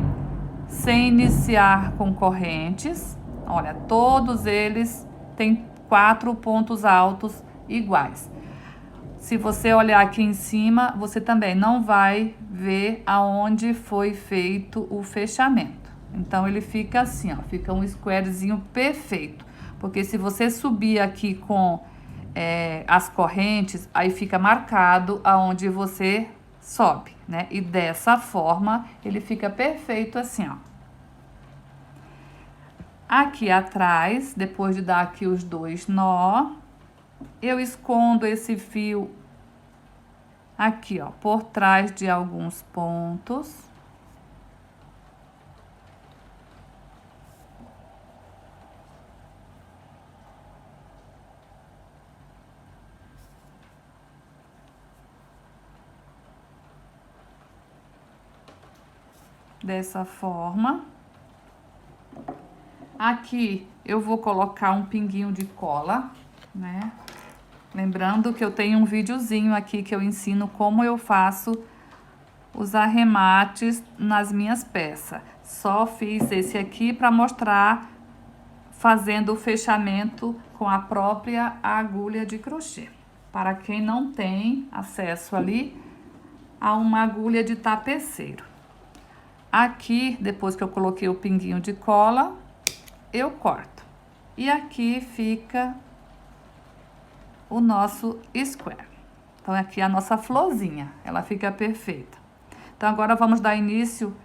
iniciar com correntes. Olha, todos eles têm 4 pontos altos iguais. Se você olhar aqui em cima, você também não vai ver aonde foi feito o fechamento. Então, ele fica assim, ó, fica um squarezinho perfeito. Porque se você subir aqui com as correntes, aí fica marcado aonde você sobe, né? E dessa forma, ele fica perfeito assim, ó. Aqui atrás, depois de dar aqui os 2 nó, eu escondo esse fio aqui, ó, por trás de alguns pontos. Dessa forma. Aqui eu vou colocar um pinguinho de cola, né? Lembrando que eu tenho um videozinho aqui que eu ensino como eu faço os arremates nas minhas peças. Só fiz esse aqui para mostrar fazendo o fechamento com a própria agulha de crochê. Para quem não tem acesso ali a uma agulha de tapeceiro. Aqui, depois que eu coloquei o pinguinho de cola, eu corto. E aqui fica o nosso square. Então, aqui é a nossa florzinha, ela fica perfeita. Então, agora vamos dar início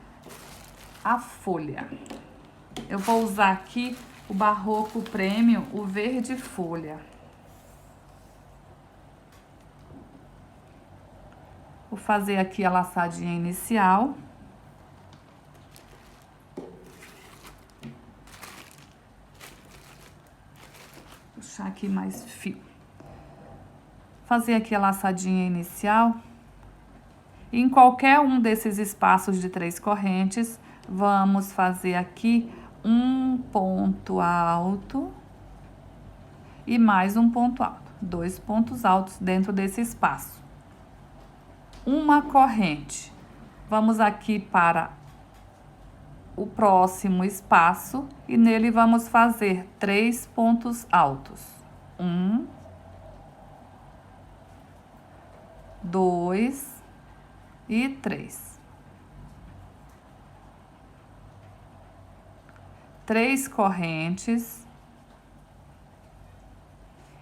à folha. Eu vou usar aqui o Barroco Premium, o verde folha. Vou fazer aqui a laçadinha inicial. Puxar aqui mais fio. Fazer aqui a laçadinha inicial. E em qualquer um desses espaços de 3 correntes, vamos fazer aqui um ponto alto e mais um ponto alto. 2 pontos altos dentro desse espaço. Uma corrente. Vamos aqui para o próximo espaço e nele vamos fazer 3 pontos altos. 1, 2 e 3. 3 correntes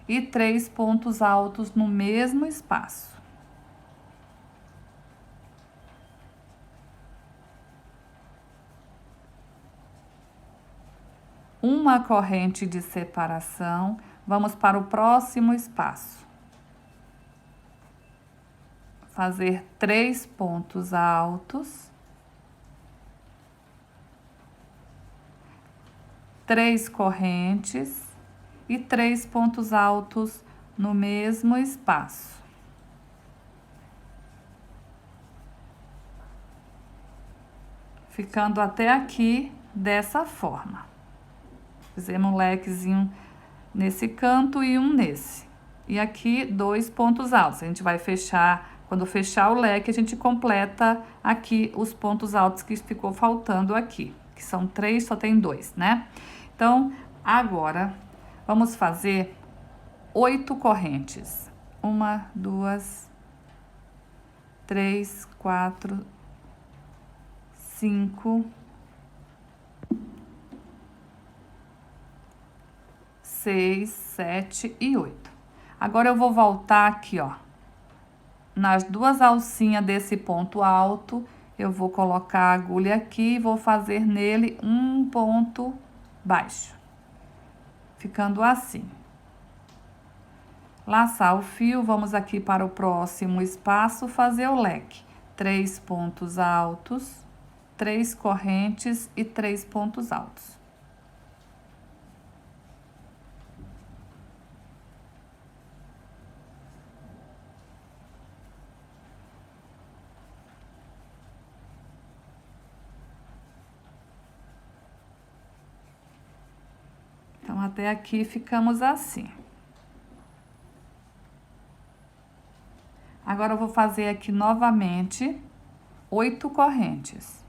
e 3 pontos altos no mesmo espaço. Uma corrente de separação, vamos para o próximo espaço. Fazer 3 pontos altos, 3 correntes e 3 pontos altos no mesmo espaço. Ficando até aqui dessa forma. Fizemos um lequezinho nesse canto e um nesse. E aqui 2 pontos altos. A gente vai fechar, quando fechar o leque, a gente completa aqui os pontos altos que ficou faltando aqui. Que são 3, só tem 2, né? Então, agora, vamos fazer 8 correntes. 1, 2, 3, 4, 5... 6, 7 e 8. Agora eu vou voltar aqui, ó. Nas 2 alcinhas desse ponto alto, eu vou colocar a agulha aqui e vou fazer nele um ponto baixo. Ficando assim. Laçar o fio, vamos aqui para o próximo espaço, fazer o leque. 3 pontos altos, 3 correntes e 3 pontos altos. Então, até aqui ficamos assim. Agora, eu vou fazer aqui novamente 8 correntes.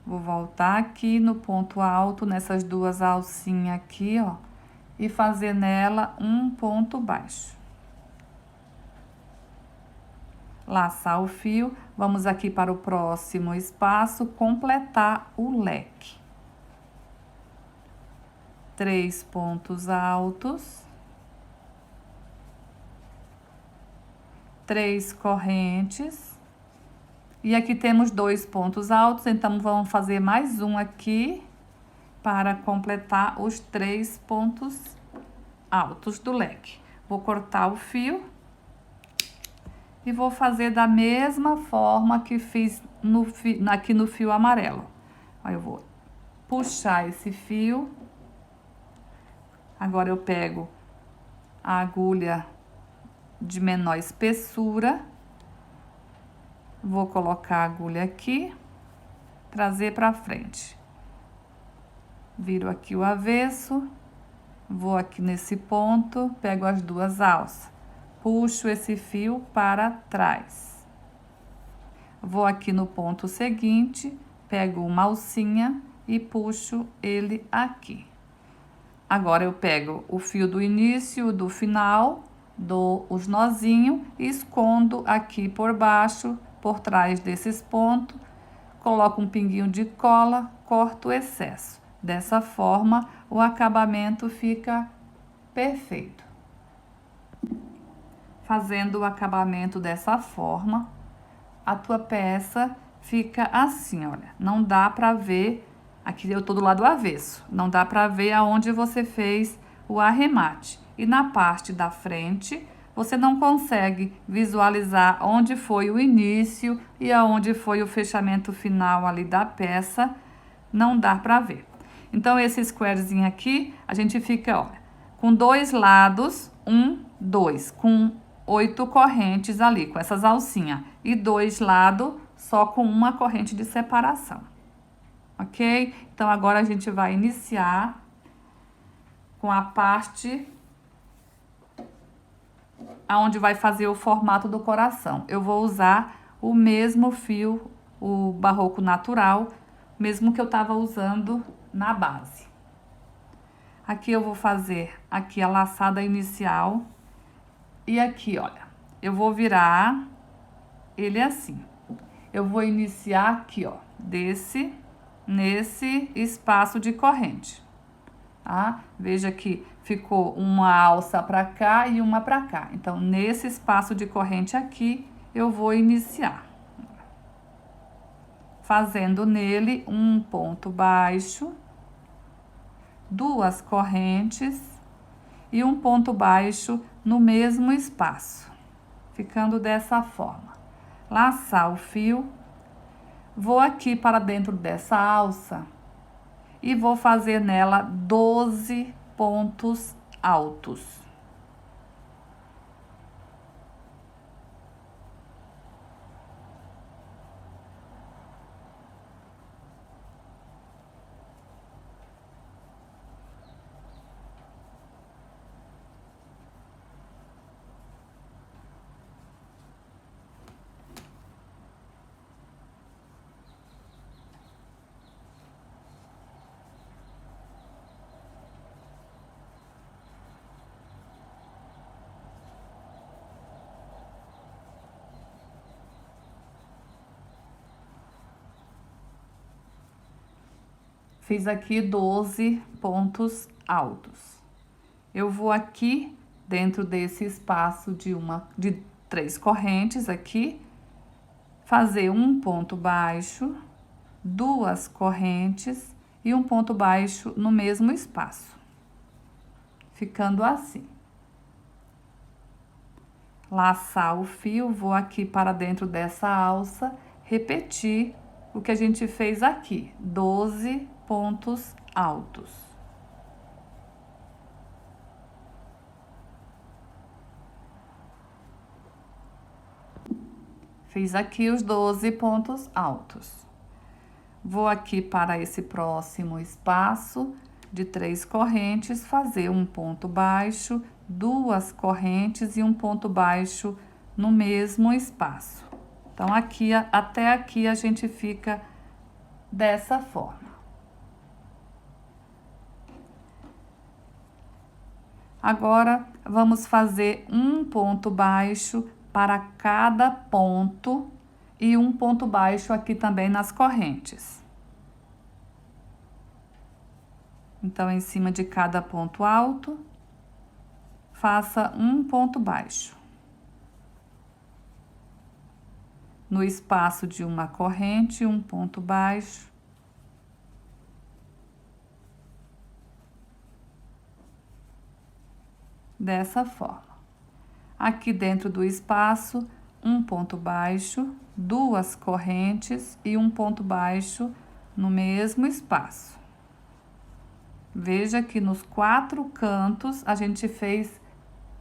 Vou voltar aqui no ponto alto, nessas 2 alcinhas aqui, ó, e fazer nela um ponto baixo. Laçar o fio, vamos aqui para o próximo espaço, completar o leque. 3 pontos altos, 3 correntes, e aqui temos 2 pontos altos, então vamos fazer mais um aqui para completar os 3 pontos altos do leque. Vou cortar o fio. E vou fazer da mesma forma que fiz aqui no fio amarelo. Aí eu vou puxar esse fio. Agora eu pego a agulha de menor espessura. Vou colocar a agulha aqui, trazer para frente. Viro aqui o avesso, vou aqui nesse ponto, pego as duas alças, puxo esse fio para trás. Vou aqui no ponto seguinte, pego uma alcinha e puxo ele aqui. Agora eu pego o fio do início, do final, dou os nozinhos e escondo aqui por baixo, por trás desses pontos, coloco um pinguinho de cola, corto o excesso. Dessa forma, o acabamento fica perfeito. Fazendo o acabamento dessa forma, a tua peça fica assim, olha. Não dá pra ver, aqui eu tô do lado avesso, não dá pra ver aonde você fez o arremate. E na parte da frente, você não consegue visualizar onde foi o início e aonde foi o fechamento final ali da peça, não dá pra ver. Então, esse squarezinho aqui, a gente fica, ó, com dois lados, 1, 2, com 8 correntes ali, com essas alcinhas. E dois lados, só com uma corrente de separação. Ok? Então, agora a gente vai iniciar com a parte aonde vai fazer o formato do coração. Eu vou usar o mesmo fio, o barroco natural, mesmo que eu tava usando na base. Aqui eu vou fazer aqui a laçada inicial. E aqui, olha, eu vou virar ele assim. Eu vou iniciar aqui, ó, nesse espaço de corrente, tá? Veja que ficou uma alça pra cá e uma pra cá. Então, nesse espaço de corrente aqui, eu vou iniciar. Fazendo nele um ponto baixo, duas correntes e um ponto baixo no mesmo espaço, ficando dessa forma. Laçar o fio, vou aqui para dentro dessa alça e vou fazer nela 12 pontos altos. Fiz aqui 12 pontos altos. Eu vou aqui dentro desse espaço de 3 correntes aqui, fazer um ponto baixo, duas correntes e um ponto baixo no mesmo espaço, ficando assim. Laçar o fio, vou aqui para dentro dessa alça, repetir o que a gente fez aqui, 12 pontos altos. Fiz aqui os 12 pontos altos. Vou aqui para esse próximo espaço de 3 correntes, fazer um ponto baixo, duas correntes e um ponto baixo no mesmo espaço. Então, aqui, até aqui a gente fica dessa forma. Agora, vamos fazer um ponto baixo para cada ponto e um ponto baixo aqui também nas correntes. Então, em cima de cada ponto alto, faça um ponto baixo. No espaço de uma corrente, um ponto baixo. Dessa forma. Aqui dentro do espaço, um ponto baixo, duas correntes e um ponto baixo no mesmo espaço. Veja que nos 4 cantos a gente fez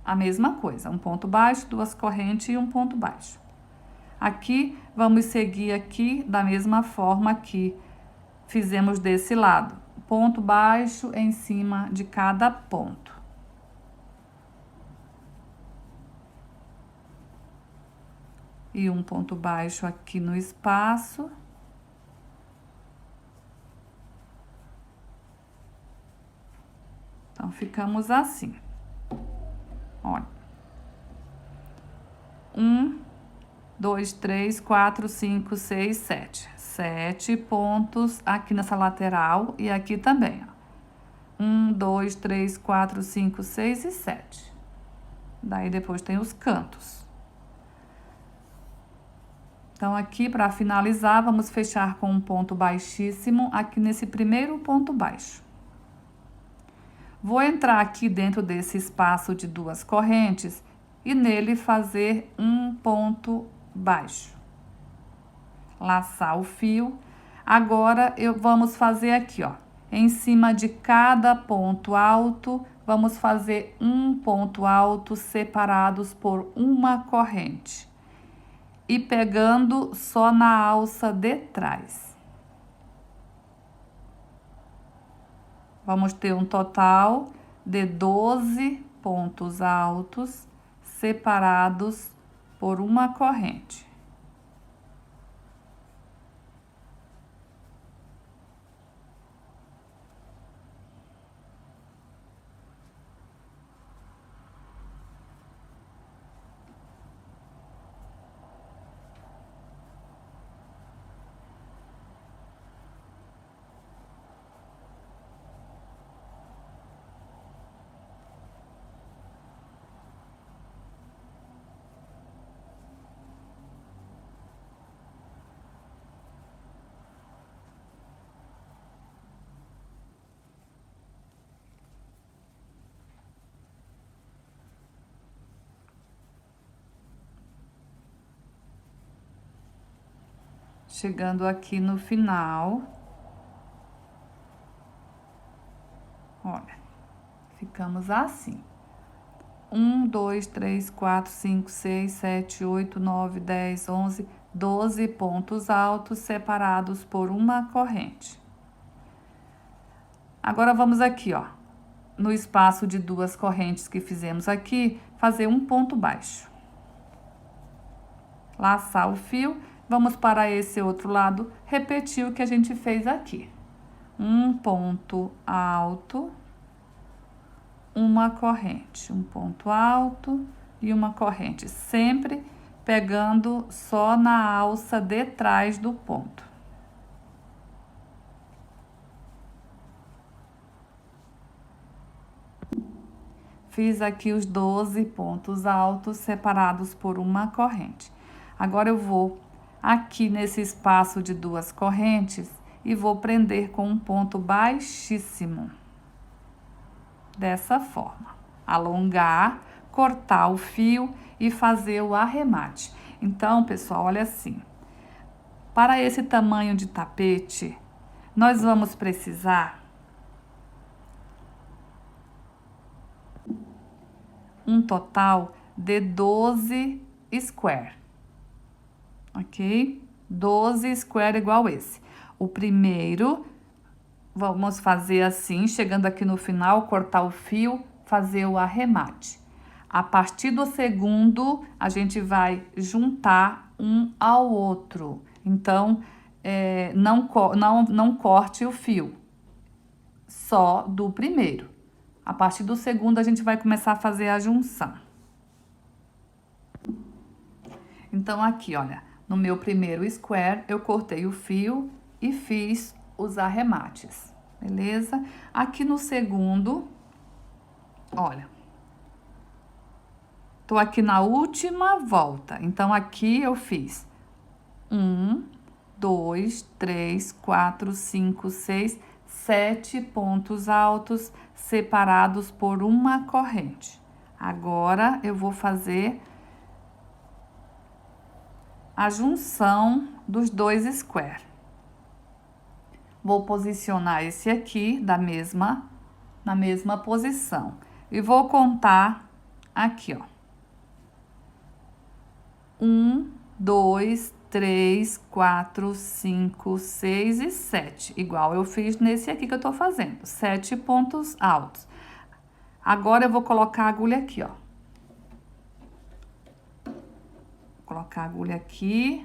a mesma coisa, um ponto baixo, duas correntes e um ponto baixo. Aqui, vamos seguir aqui da mesma forma que fizemos desse lado. Ponto baixo em cima de cada ponto. E um ponto baixo aqui no espaço. Então, ficamos assim. Olha. 1, 2, 3, 4, 5, 6, 7. 7 pontos aqui nessa lateral e aqui também, ó. 1, 2, 3, 4, 5, 6 e 7. Daí, depois tem os cantos. Então, aqui, para finalizar, vamos fechar com um ponto baixíssimo aqui nesse primeiro ponto baixo. Vou entrar aqui dentro desse espaço de 2 correntes e nele fazer um ponto baixo. Laçar o fio. Agora, vamos fazer aqui, ó. Em cima de cada ponto alto, vamos fazer um ponto alto separados por uma corrente. E pegando só na alça de trás. Vamos ter um total de 12 pontos altos separados por uma corrente. Chegando aqui no final, olha, ficamos assim. 1, 2, 3, 4, 5, 6, 7, 8, 9, 10, 11, 12 pontos altos separados por uma corrente. Agora, vamos aqui, ó, no espaço de 2 correntes que fizemos aqui, fazer um ponto baixo. Laçar o fio. Vamos para esse outro lado, repetir o que a gente fez aqui. Um ponto alto, uma corrente. Um ponto alto e uma corrente. Sempre pegando só na alça de trás do ponto. Fiz aqui os 12 pontos altos separados por uma corrente. Agora, eu vou aqui nesse espaço de 2 correntes e vou prender com um ponto baixíssimo. Dessa forma. Alongar, cortar o fio e fazer o arremate. Então, pessoal, olha assim. Para esse tamanho de tapete, nós vamos precisar um total de 12 square. Ok? 12 square igual esse. O primeiro, vamos fazer assim, chegando aqui no final, cortar o fio, fazer o arremate. A partir do segundo, a gente vai juntar um ao outro. Então, não corte o fio, só do primeiro. A partir do segundo, a gente vai começar a fazer a junção. Então, aqui, olha. No meu primeiro square, eu cortei o fio e fiz os arremates, beleza? Aqui no segundo, olha, tô aqui na última volta. Então, aqui eu fiz 1, 2, 3, 4, 5, 6, 7 pontos altos separados por uma corrente. Agora, eu vou fazer a junção dos 2 square. Vou posicionar esse aqui na mesma posição. E vou contar aqui, ó. 1, 2, 3, 4, 5, 6 e 7. Igual eu fiz nesse aqui que eu tô fazendo. 7 pontos altos. Agora eu vou colocar a agulha aqui, ó. Vou colocar a agulha aqui.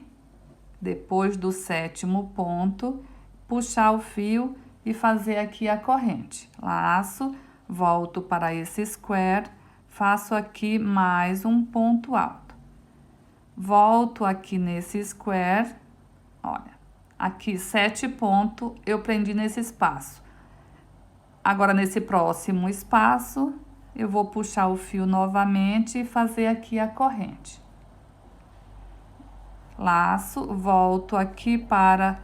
Depois do 7º ponto, puxar o fio e fazer aqui a corrente. Laço, volto para esse square, faço aqui mais um ponto alto. Volto aqui nesse square, olha, aqui 7 pontos, eu prendi nesse espaço. Agora, nesse próximo espaço, eu vou puxar o fio novamente e fazer aqui a corrente. Laço, volto aqui para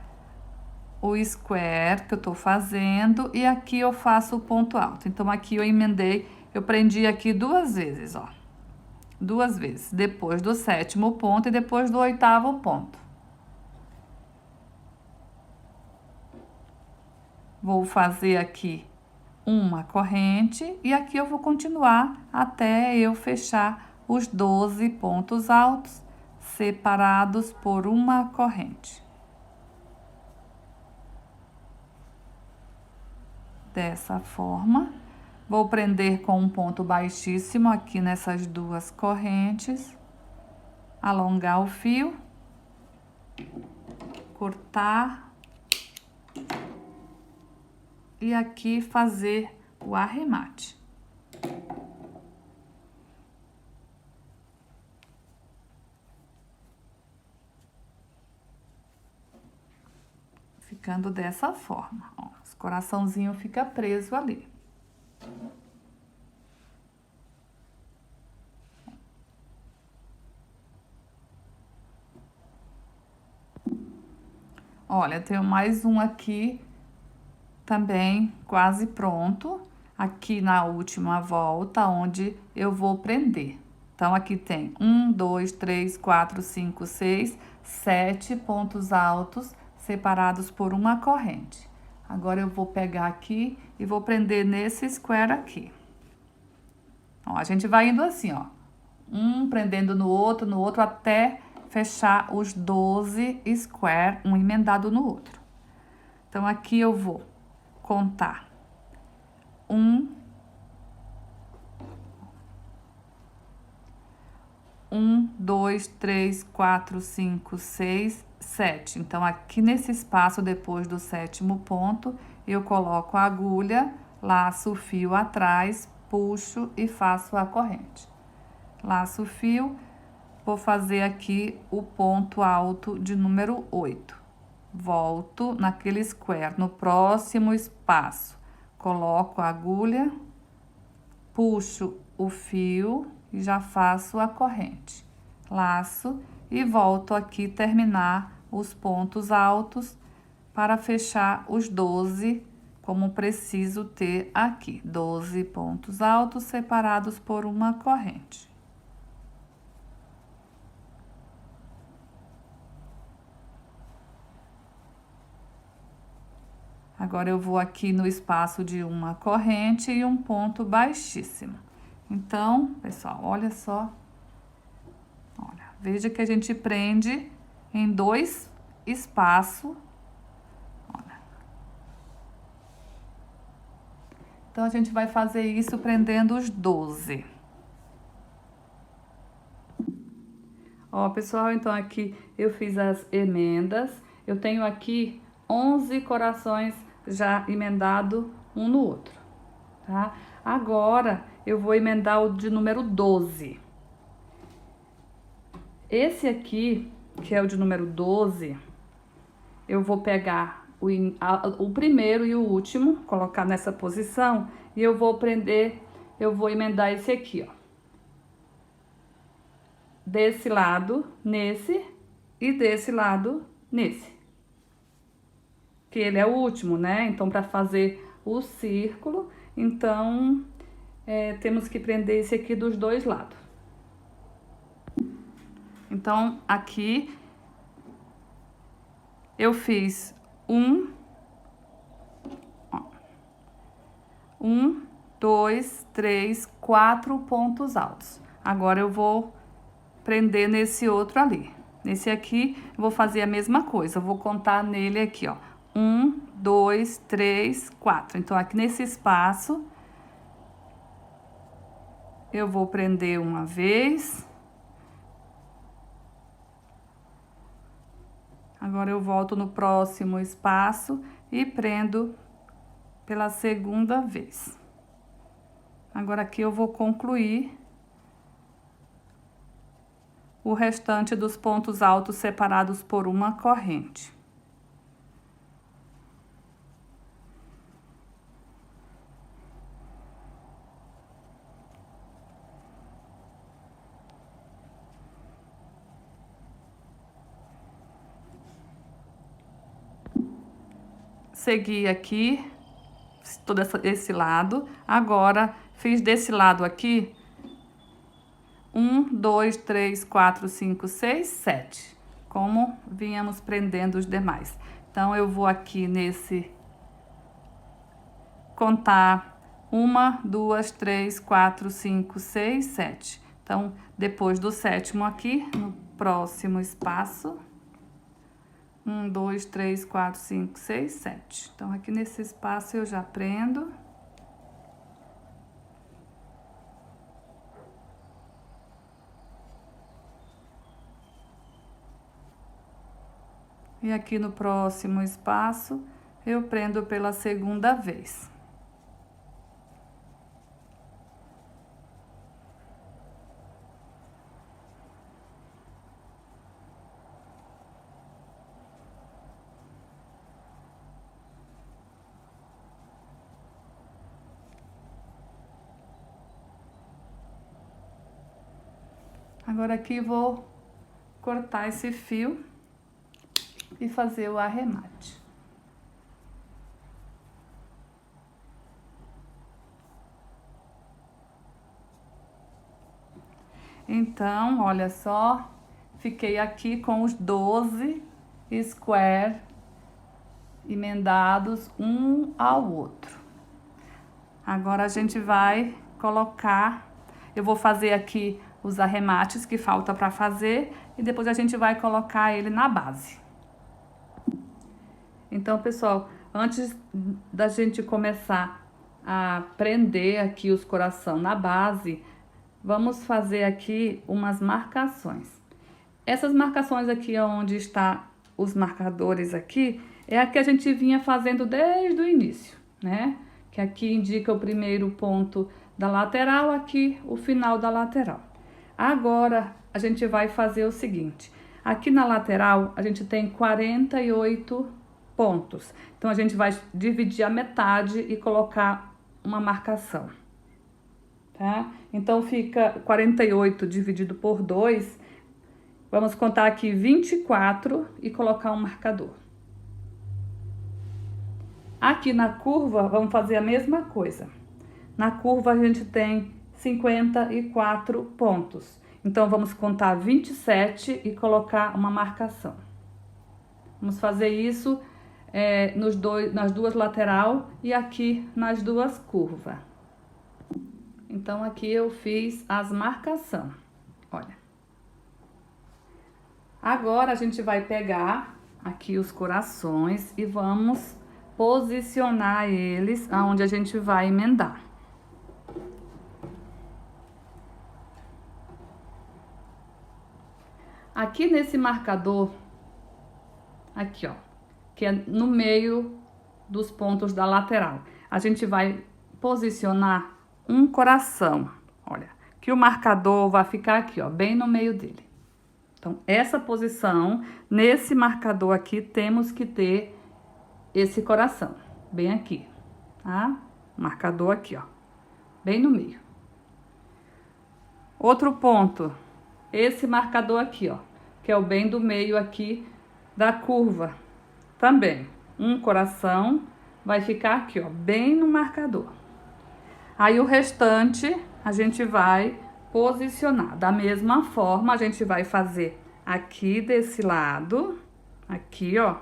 o square que eu tô fazendo e aqui eu faço o ponto alto. Então, aqui eu emendei, eu prendi aqui 2 vezes, ó. 2 vezes, depois do 7º ponto e depois do 8º ponto. Vou fazer aqui uma corrente e aqui eu vou continuar até eu fechar os 12 pontos altos separados por uma corrente. Dessa forma, vou prender com um ponto baixíssimo aqui nessas 2 correntes, alongar o fio, cortar e aqui fazer o arremate. Ficando dessa forma, ó, os coraçãozinho fica preso ali. Olha, tenho mais um aqui também quase pronto, aqui na última volta, onde eu vou prender. Então, aqui tem 1, 2, 3, 4, 5, 6, 7 pontos altos separados por uma corrente. Agora, eu vou pegar aqui e vou prender nesse square aqui. Ó, a gente vai indo assim, ó. Um prendendo no outro, até fechar os 12 square, um emendado no outro. Então, aqui eu vou contar 1, 2, 3, 4, 5, 6, 7. Então, aqui nesse espaço, depois do 7º ponto, eu coloco a agulha, laço o fio atrás, puxo e faço a corrente. Laço o fio, vou fazer aqui o ponto alto de número 8. Volto naquele square, no próximo espaço, coloco a agulha, puxo o fio e já faço a corrente. Laço e volto aqui terminar os pontos altos para fechar os 12, como preciso ter aqui. 12 pontos altos separados por uma corrente. Agora, eu vou aqui no espaço de uma corrente e um ponto baixíssimo. Então, pessoal, olha só. Olha, veja que a gente prende em 2 espaços. Olha. Então, a gente vai fazer isso prendendo os 12. Ó, pessoal, então aqui eu fiz as emendas. Eu tenho aqui 11 corações já emendado um no outro, tá? Agora, eu vou emendar o de número 12. Esse aqui, que é o de número 12, eu vou pegar o primeiro e o último, colocar nessa posição, e eu vou prender, eu vou emendar esse aqui, ó. Desse lado, nesse, e desse lado, nesse. Que ele é o último, né? Então, para fazer o círculo, então, temos que prender esse aqui dos 2 lados. Então, aqui, eu fiz 1, 2, 3, 4 pontos altos. Agora, eu vou prender nesse outro ali. Nesse aqui, eu vou fazer a mesma coisa. Eu vou contar nele aqui, ó. 1, 2, 3, 4. Então, aqui nesse espaço, eu vou prender uma vez. Agora, eu volto no próximo espaço e prendo pela segunda vez. Agora, aqui eu vou concluir o restante dos pontos altos separados por uma corrente. Segui aqui todo esse lado. Agora, fiz desse lado aqui 1, 2, 3, 4, 5, 6, 7. Como vínhamos prendendo os demais. Então, eu vou aqui nesse contar 1, 2, 3, 4, 5, 6, 7. Então, depois do sétimo aqui, no próximo espaço, 1, 2, 3, 4, 5, 6, 7. Então, aqui nesse espaço eu já prendo. E aqui no próximo espaço, eu prendo pela segunda vez. Agora aqui vou cortar esse fio e fazer o arremate. Então, olha só, fiquei aqui com os 12 square emendados um ao outro. Agora a gente vai colocar, eu vou fazer aqui os arremates que falta para fazer e depois a gente vai colocar ele na base. Então, pessoal, antes da gente começar a prender aqui os coração na base, vamos fazer aqui umas marcações. Essas marcações aqui onde está os marcadores aqui, é a que a gente vinha fazendo desde o início, né? Que aqui indica o primeiro ponto da lateral, aqui o final da lateral. Agora, a gente vai fazer o seguinte. Aqui na lateral, a gente tem 48 pontos. Então, a gente vai dividir a metade e colocar uma marcação. Tá? Então, fica 48 dividido por 2. Vamos contar aqui 24 e colocar um marcador. Aqui na curva, vamos fazer a mesma coisa. Na curva, a gente tem 54 pontos. Então, vamos contar 27 e colocar uma marcação. Vamos fazer isso nas duas lateral e aqui nas duas curvas. Então, aqui eu fiz as marcações. Olha. Agora, a gente vai pegar aqui os corações e vamos posicionar eles aonde a gente vai emendar. Aqui nesse marcador, aqui ó, que é no meio dos pontos da lateral, a gente vai posicionar um coração. Olha, que o marcador vai ficar aqui ó, bem no meio dele. Então, essa posição, nesse marcador aqui, temos que ter esse coração, bem aqui, tá? Marcador aqui ó, bem no meio. Outro ponto, esse marcador aqui, ó, que é o bem do meio aqui da curva. Também, um coração vai ficar aqui, ó, bem no marcador. Aí, o restante, a gente vai posicionar. Da mesma forma, a gente vai fazer aqui desse lado, aqui, ó.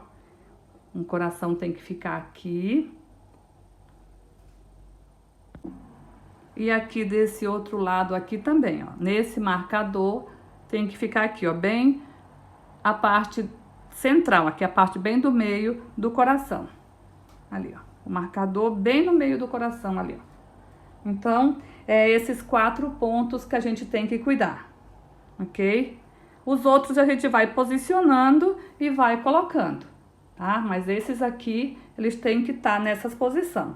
Um coração tem que ficar aqui. E aqui desse outro lado aqui também, ó. Nesse marcador, tem que ficar aqui, ó, bem a parte central, aqui a parte bem do meio do coração. Ali, ó. O marcador bem no meio do coração ali, ó. Então, é esses 4 pontos que a gente tem que cuidar, ok? Os outros a gente vai posicionando e vai colocando, tá? Mas esses aqui, eles têm que estar nessas posições.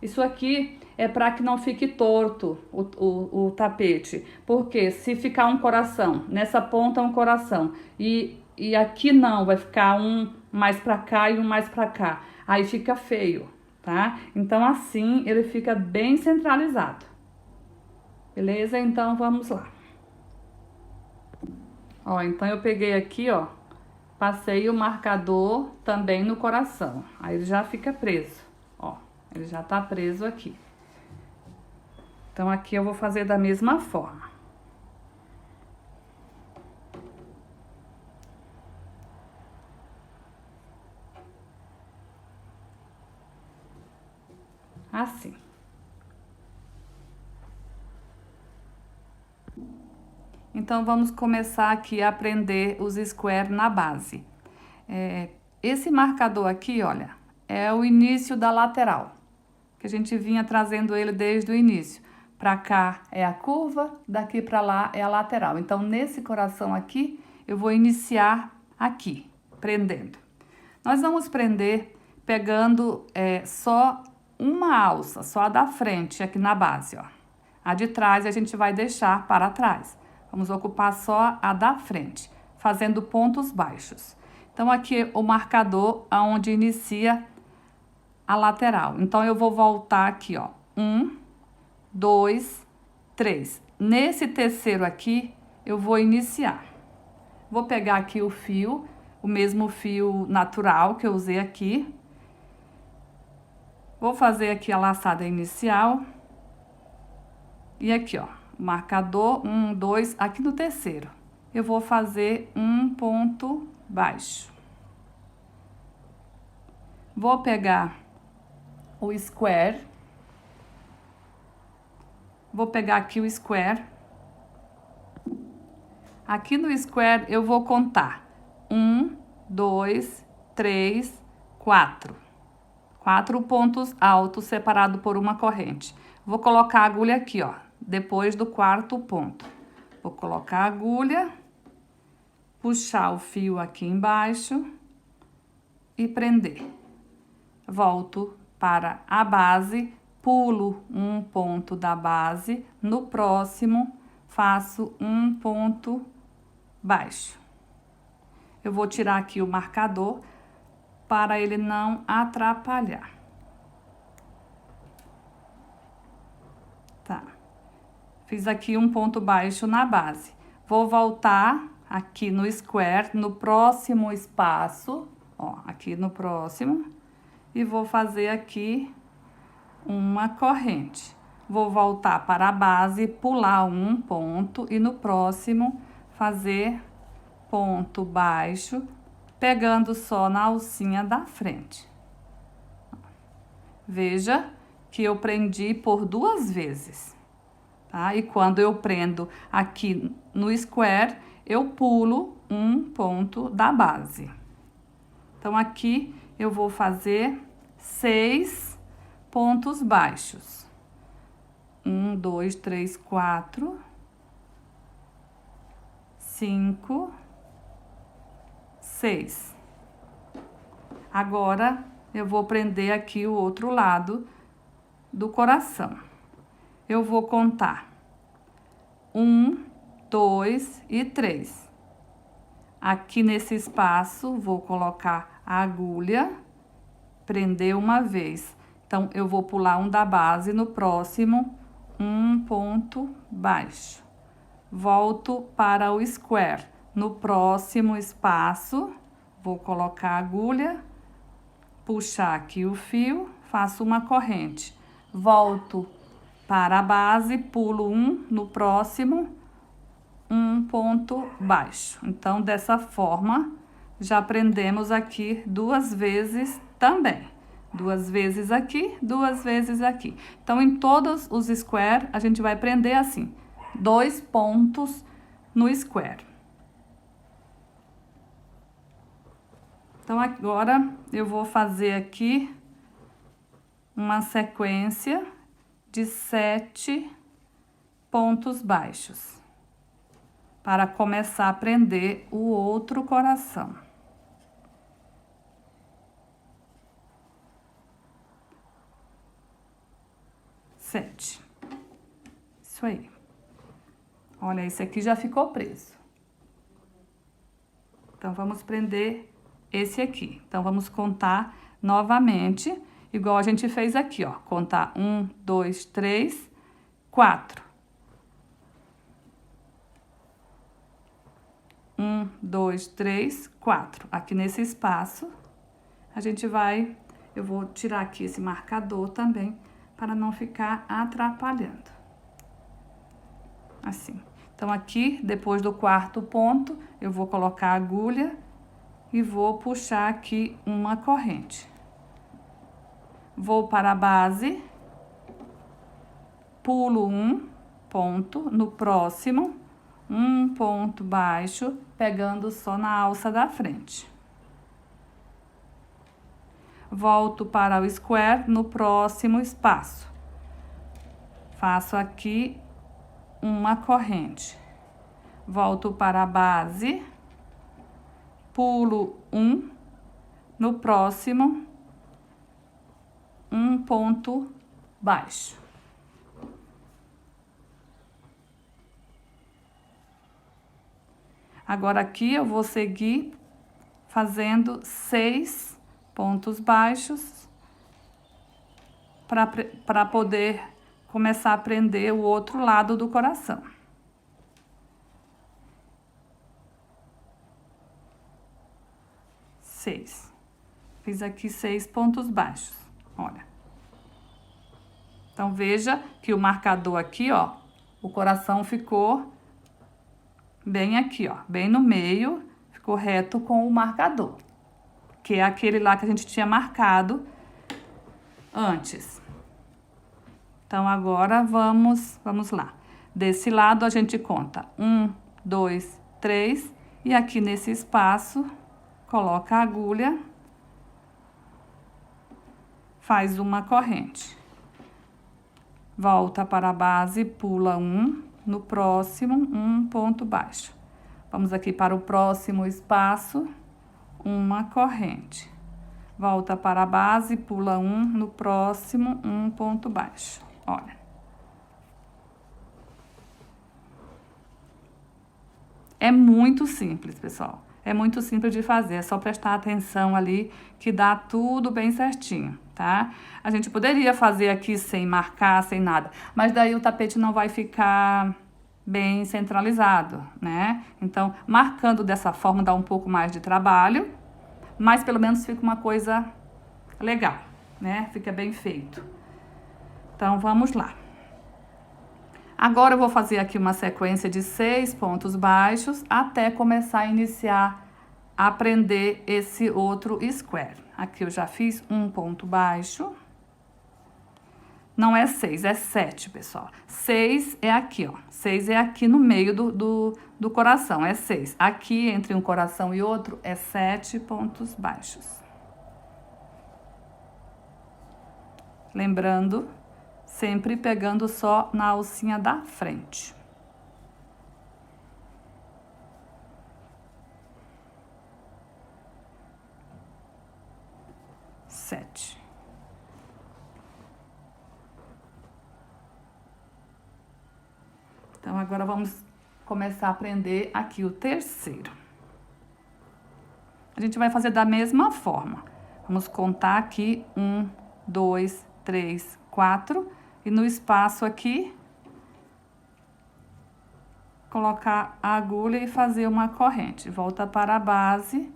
Isso aqui é para que não fique torto o tapete, porque se ficar um coração, nessa ponta um coração, e aqui não, vai ficar um mais para cá e um mais para cá, aí fica feio, tá? Então assim ele fica bem centralizado, beleza? Então vamos lá. Ó, então eu peguei aqui, ó, passei o marcador também no coração, aí ele já fica preso, ó, ele já tá preso aqui. Então, aqui eu vou fazer da mesma forma. Assim. Então, vamos começar aqui a aprender os square na base. Esse marcador aqui, olha, é o início da lateral, que a gente vinha trazendo ele desde o início. Para cá é a curva, daqui para lá é a lateral. Então, nesse coração aqui, eu vou iniciar aqui, prendendo. Nós vamos prender pegando só uma alça, só a da frente aqui na base, ó. A de trás a gente vai deixar para trás. Vamos ocupar só a da frente, fazendo pontos baixos. Então, aqui o marcador aonde inicia a lateral. Então, eu vou voltar aqui, ó. 1, 2, 3. Nesse terceiro aqui, eu vou iniciar. Vou pegar aqui o fio, o mesmo fio natural que eu usei aqui. Vou fazer aqui a laçada inicial. E aqui, ó, marcador 1, 2, aqui no terceiro. Eu vou fazer um ponto baixo. Vou pegar o square. Vou pegar aqui o square. Aqui no square eu vou contar 1, 2, 3, 4. 4 pontos altos separados por uma corrente. Vou colocar a agulha aqui, ó, depois do 4º ponto. Vou colocar a agulha, puxar o fio aqui embaixo e prender. Volto para a base. Pulo um ponto da base, no próximo faço um ponto baixo. Eu vou tirar aqui o marcador para ele não atrapalhar. Tá. Fiz aqui um ponto baixo na base. Vou voltar aqui no square, no próximo espaço, ó, aqui no próximo, e vou fazer aqui uma corrente. Vou voltar para a base, pular um ponto e no próximo fazer ponto baixo, pegando só na alcinha da frente. Veja que eu prendi por 2 vezes, tá? E quando eu prendo aqui no square, eu pulo um ponto da base. Então, aqui eu vou fazer 6 pontos baixos. 1, 2, 3, 4, 5, 6. Agora, eu vou prender aqui o outro lado do coração. Eu vou contar 1, 2 e 3. Aqui nesse espaço, vou colocar a agulha, prender uma vez. Então, eu vou pular um da base, no próximo, um ponto baixo. Volto para o square. No próximo espaço, vou colocar a agulha, puxar aqui o fio, faço uma corrente. Volto para a base, pulo um, no próximo, um ponto baixo. Então, dessa forma, já prendemos aqui 2 vezes também. 2 vezes aqui, 2 vezes aqui. Então, em todos os square, a gente vai prender assim, 2 pontos no square. Então, agora eu vou fazer aqui uma sequência de 7 pontos baixos para começar a prender o outro coração. Sete. Isso aí. Olha, esse aqui já ficou preso. Então, vamos prender esse aqui. Então, vamos contar novamente, igual a gente fez aqui, ó. Contar 1, 2, 3, 4. 1, 2, 3, 4. Aqui nesse espaço, a gente vai... Eu vou tirar aqui esse marcador também, para não ficar atrapalhando. Assim. Então, aqui, depois do quarto ponto, eu vou colocar a agulha e vou puxar aqui uma corrente. Vou para a base, pulo um ponto, no próximo, um ponto baixo, pegando só na alça da frente. Volto para o square no próximo espaço. Faço aqui uma corrente. Volto para a base, pulo um, no próximo, um ponto baixo. Agora, aqui eu vou seguir fazendo 6 pontos baixos para poder começar a prender o outro lado do coração. Seis. Fiz aqui 6 pontos baixos, olha. Então, veja que o marcador aqui, ó, o coração ficou bem aqui, ó, bem no meio, ficou reto com o marcador, que é aquele lá que a gente tinha marcado antes. Então, agora vamos lá. Desse lado, a gente conta 1, 2, 3, e aqui nesse espaço, coloca a agulha, faz uma corrente. Volta para a base, pula um, no próximo, um ponto baixo. Vamos aqui para o próximo espaço, uma corrente. Volta para a base, pula um, no próximo, um ponto baixo. Olha. É muito simples, pessoal. É muito simples de fazer, é só prestar atenção ali que dá tudo bem certinho, tá? A gente poderia fazer aqui sem marcar, sem nada, mas daí o tapete não vai ficar bem centralizado, né? Então, marcando dessa forma dá um pouco mais de trabalho, mas pelo menos fica uma coisa legal, né? Fica bem feito. Então, vamos lá. Agora eu vou fazer aqui uma sequência de 6 pontos baixos até começar a iniciar a prender esse outro square. Aqui eu já fiz um ponto baixo. Não é 6, é 7, pessoal. 6 é aqui, ó. 6 é aqui no meio do coração, é 6. Aqui, entre um coração e outro, é 7 pontos baixos. Lembrando, sempre pegando só na alcinha da frente. Sete. Então, agora vamos começar a prender aqui o terceiro. A gente vai fazer da mesma forma. Vamos contar aqui 1, 2, 3, 4. E no espaço aqui, colocar a agulha e fazer uma corrente. Volta para a base,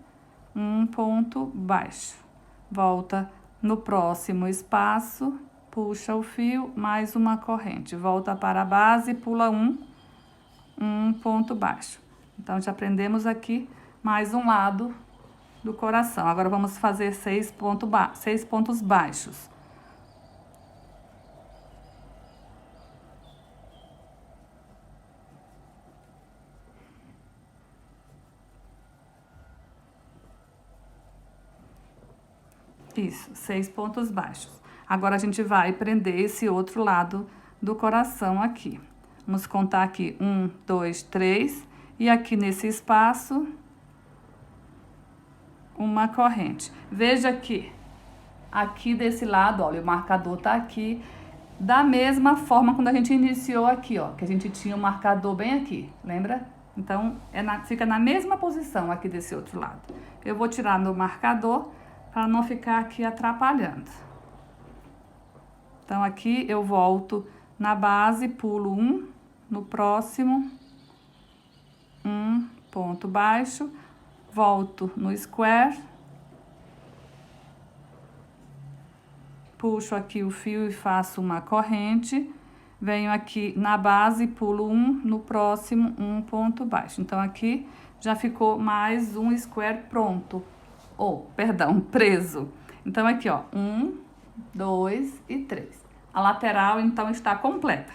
um ponto baixo. Volta no próximo espaço, puxa o fio, mais uma corrente. Volta para a base, pula um ponto baixo. Então, já aprendemos aqui mais um lado do coração. Agora, vamos fazer 6 pontos baixos. Isso, 6 pontos baixos. Agora, a gente vai prender esse outro lado do coração aqui. Vamos contar aqui 1, 2, 3. E aqui nesse espaço, uma corrente. Veja que aqui desse lado, olha, o marcador tá aqui. Da mesma forma quando a gente iniciou aqui, ó, que a gente tinha o marcador bem aqui, lembra? Então, fica na mesma posição aqui desse outro lado. Eu vou tirar meu marcador para não ficar aqui atrapalhando. Então, aqui eu volto na base, pulo 1, no próximo, 1 ponto baixo, volto no square, puxo aqui o fio e faço uma corrente, venho aqui na base, pulo 1, no próximo, 1 ponto baixo. Então, aqui já ficou mais um square pronto, perdão, preso. Então, aqui, ó, 1, 2 e 3. A lateral, então, está completa.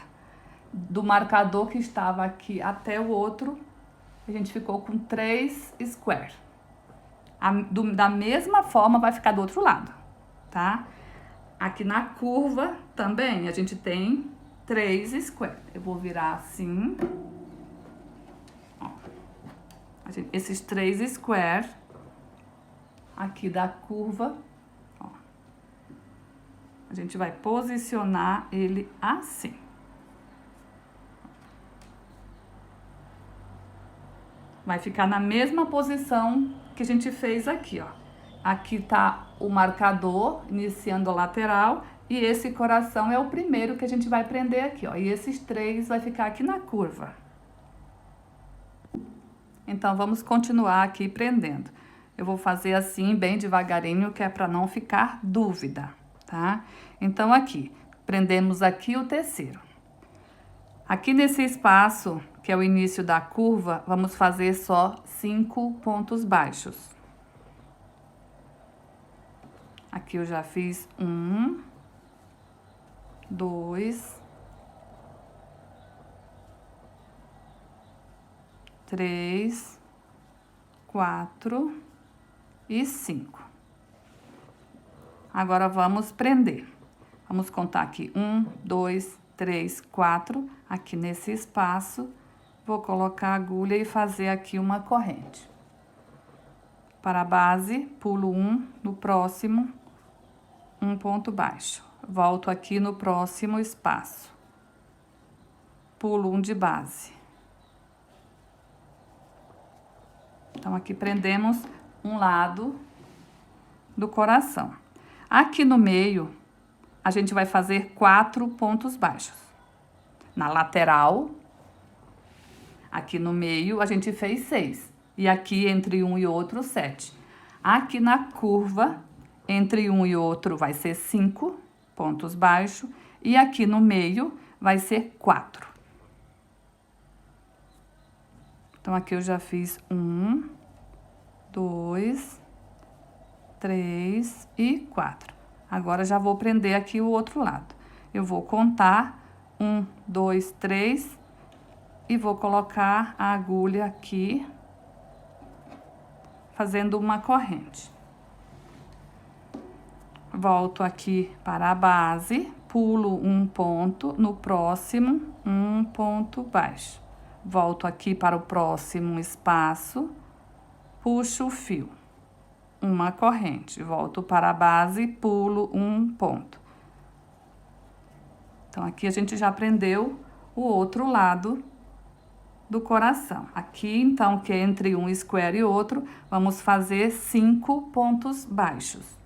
Do marcador que estava aqui até o outro, a gente ficou com 3 square. Da mesma forma, vai ficar do outro lado, tá? Aqui na curva também a gente tem 3 square. Eu vou virar assim. Ó. Esses 3 square aqui da curva, ó. A gente vai posicionar ele assim. Vai ficar na mesma posição que a gente fez aqui, ó. Aqui tá o marcador iniciando a lateral e esse coração é o primeiro que a gente vai prender aqui, ó. E esses 3 vai ficar aqui na curva. Então, vamos continuar aqui prendendo. Eu vou fazer assim, bem devagarinho, que é para não ficar dúvida, tá? Então, aqui, prendemos aqui o terceiro. Aqui nesse espaço, que é o início da curva, vamos fazer só 5 pontos baixos. Aqui eu já fiz 1, 2, 3, 4 e 5. Agora, vamos prender. Vamos contar aqui 1, 2, 3, 4. Aqui nesse espaço, vou colocar a agulha e fazer aqui uma corrente. Para a base, pulo 1, no próximo, 1 ponto baixo. Volto aqui no próximo espaço. Pulo 1 de base. Então, aqui prendemos um lado do coração. Aqui no meio, a gente vai fazer 4 pontos baixos. Na lateral, aqui no meio, a gente fez 6. E aqui, entre um e outro, 7. Aqui na curva, entre um e outro, vai ser 5 pontos baixos. E aqui no meio, vai ser 4. Então, aqui eu já fiz 1, 2, 3 e 4. Agora, já vou prender aqui o outro lado. Eu vou contar 1, 2, 3 e vou colocar a agulha aqui, fazendo uma corrente. Volto aqui para a base, pulo 1 ponto, no próximo, 1 ponto baixo. Volto aqui para o próximo espaço, puxo o fio, uma corrente. Volto para a base, pulo 1 ponto. Então, aqui a gente já prendeu o outro lado do coração. Aqui, então, que é entre um square e outro, vamos fazer 5 pontos baixos.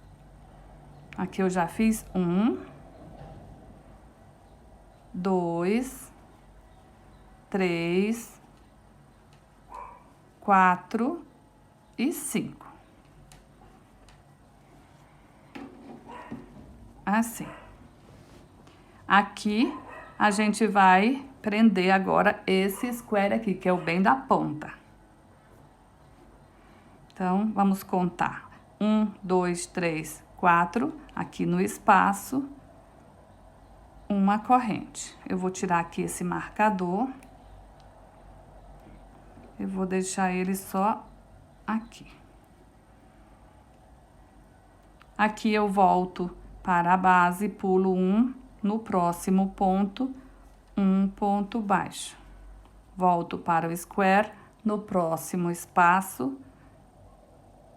Aqui eu já fiz 1, 2, 3, 4 e 5. Assim. Aqui, a gente vai prender agora esse square aqui, que é o bem da ponta. Então, vamos contar. 1, 2, 3, 4. Aqui no espaço, uma corrente. Eu vou tirar aqui esse marcador. Eu vou deixar ele só aqui. Aqui eu volto para a base, pulo 1, no próximo ponto, um ponto baixo. Volto para o square, no próximo espaço,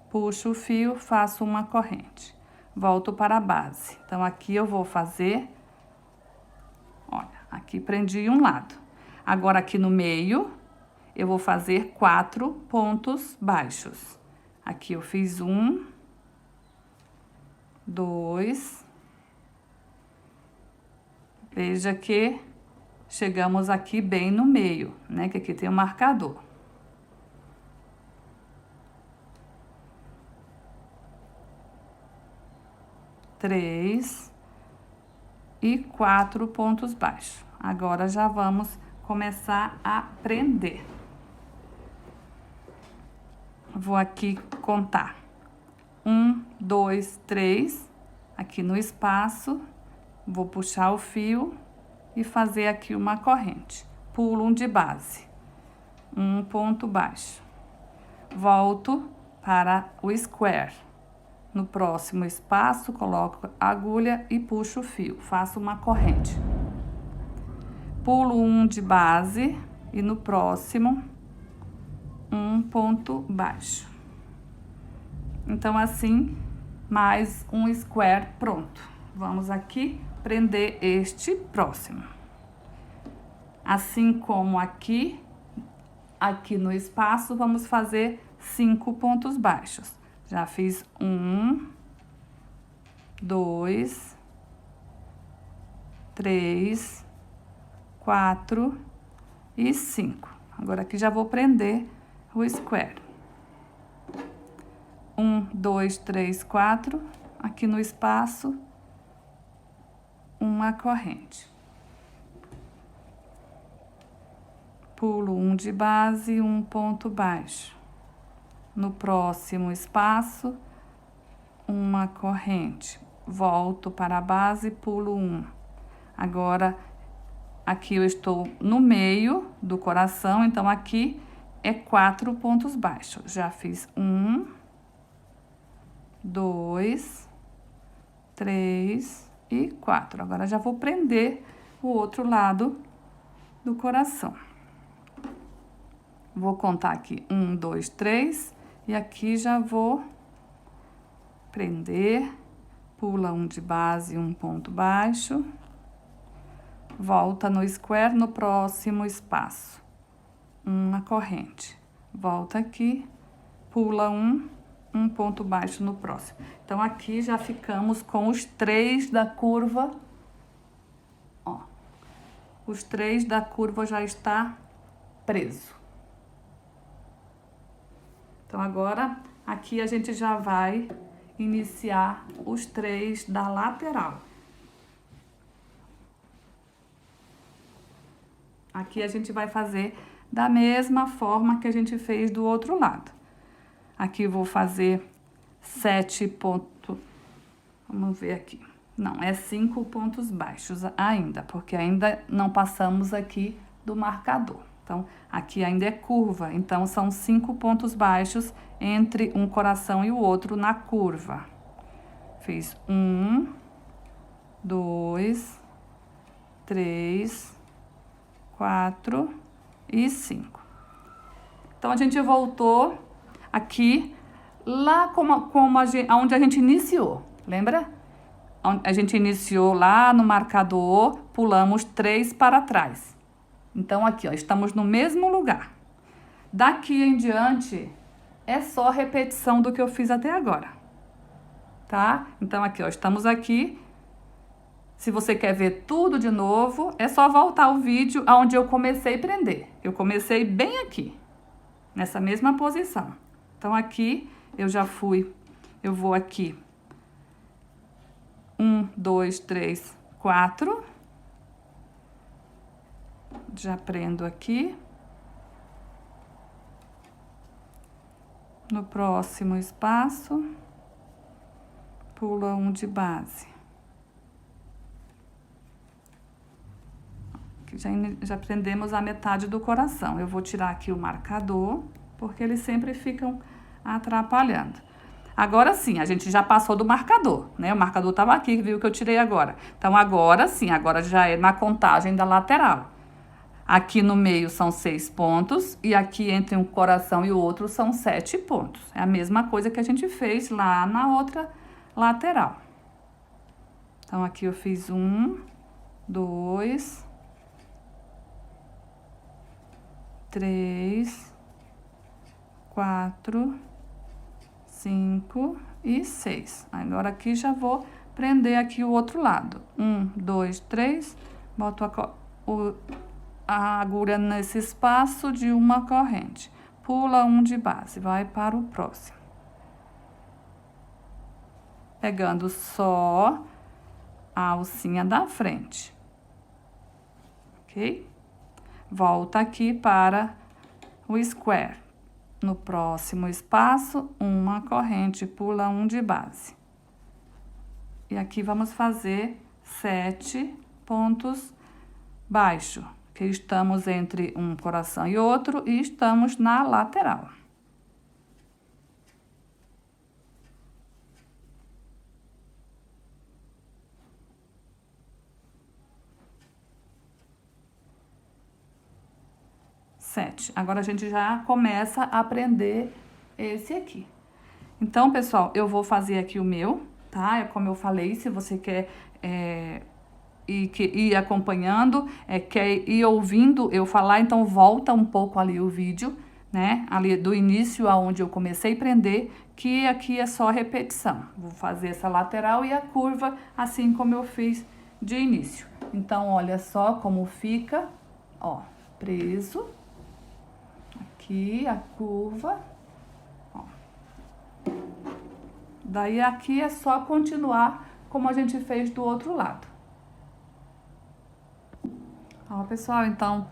puxo o fio, faço uma corrente. Volto para a base. Então, aqui eu vou fazer, olha, aqui prendi um lado. Agora, aqui no meio, eu vou fazer 4 pontos baixos. Aqui eu fiz 1, 2. Veja que chegamos aqui bem no meio, né? Que aqui tem o marcador. Três e 4 pontos baixos. Agora já vamos começar a prender. Vou aqui contar. 1, 2, 3. Aqui no espaço, vou puxar o fio e fazer aqui uma corrente. Pulo um de base. Um ponto baixo. Volto para o square. No próximo espaço, coloco a agulha e puxo o fio. Faço uma corrente. Pulo um de base e no próximo, um ponto baixo. Então, assim, mais um square pronto. Vamos aqui prender este próximo. Assim como aqui no espaço, vamos fazer 5 pontos baixos. Já fiz 1, 2, 3, 4 e 5. Agora aqui já vou prender o square. 1, 2, 3, 4. Aqui no espaço, uma corrente. Pulo um de base, um ponto baixo. No próximo espaço, uma corrente. Volto para a base, pulo 1. Agora, aqui eu estou no meio do coração, então aqui é 4 pontos baixos. Já fiz 1, 2, 3 e 4. Agora, já vou prender o outro lado do coração. Vou contar aqui 1, 2, 3 e aqui já vou prender, pula um de base, um ponto baixo, volta no square no próximo espaço, uma corrente, volta aqui, pula um ponto baixo no próximo. Então, aqui já ficamos com os 3 da curva, ó, os 3 da curva já está preso. Então, agora, aqui a gente já vai iniciar os 3 da lateral. Aqui a gente vai fazer da mesma forma que a gente fez do outro lado. Aqui eu vou fazer 7 pontos, vamos ver aqui. Não, é 5 pontos baixos ainda, porque ainda não passamos aqui do marcador. Então, aqui ainda é curva, então são 5 pontos baixos entre um coração e o outro na curva. Fiz 1, 2, 3, 4 e 5. Então, a gente voltou aqui, lá onde a gente iniciou, lembra? A gente iniciou lá no marcador, pulamos 3 para trás. Então, aqui, ó, estamos no mesmo lugar. Daqui em diante, é só repetição do que eu fiz até agora, tá? Então, aqui, ó, estamos aqui. Se você quer ver tudo de novo, é só voltar o vídeo onde eu comecei a prender. Eu comecei bem aqui, nessa mesma posição. Então, aqui, eu vou aqui. 1, 2, 3, 4. Já prendo aqui. No próximo espaço, pula um de base. Aqui já prendemos a metade do coração. Eu vou tirar aqui o marcador, porque eles sempre ficam atrapalhando. Agora sim, a gente já passou do marcador, né? O marcador tava aqui, viu que eu tirei agora. Então, agora sim, agora já é na contagem da lateral. Aqui no meio são 6 pontos e aqui entre um coração e o outro são 7 pontos. É a mesma coisa que a gente fez lá na outra lateral. Então, aqui eu fiz 1, 2, 3, 4, 5 e 6. Agora aqui já vou prender aqui o outro lado. 1, 2, 3, boto a agulha nesse espaço de uma corrente. Pula um de base, vai para o próximo. Pegando só a alcinha da frente. Ok? Volta aqui para o square. No próximo espaço, uma corrente, pula um de base. E aqui vamos fazer 7 pontos baixos, que estamos entre um coração e outro e estamos na lateral. Agora a gente já começa a aprender esse aqui. Então, pessoal, eu vou fazer aqui o meu, tá? É como eu falei, se você quer ir acompanhando, quer ir ouvindo eu falar, então volta um pouco ali o vídeo, né? Ali do início aonde eu comecei a prender, que aqui é só repetição. Vou fazer essa lateral e a curva, assim como eu fiz de início. Então, olha só como fica, ó, preso. Aqui a curva, ó. Daí aqui é só continuar como a gente fez do outro lado. Ó, pessoal, então,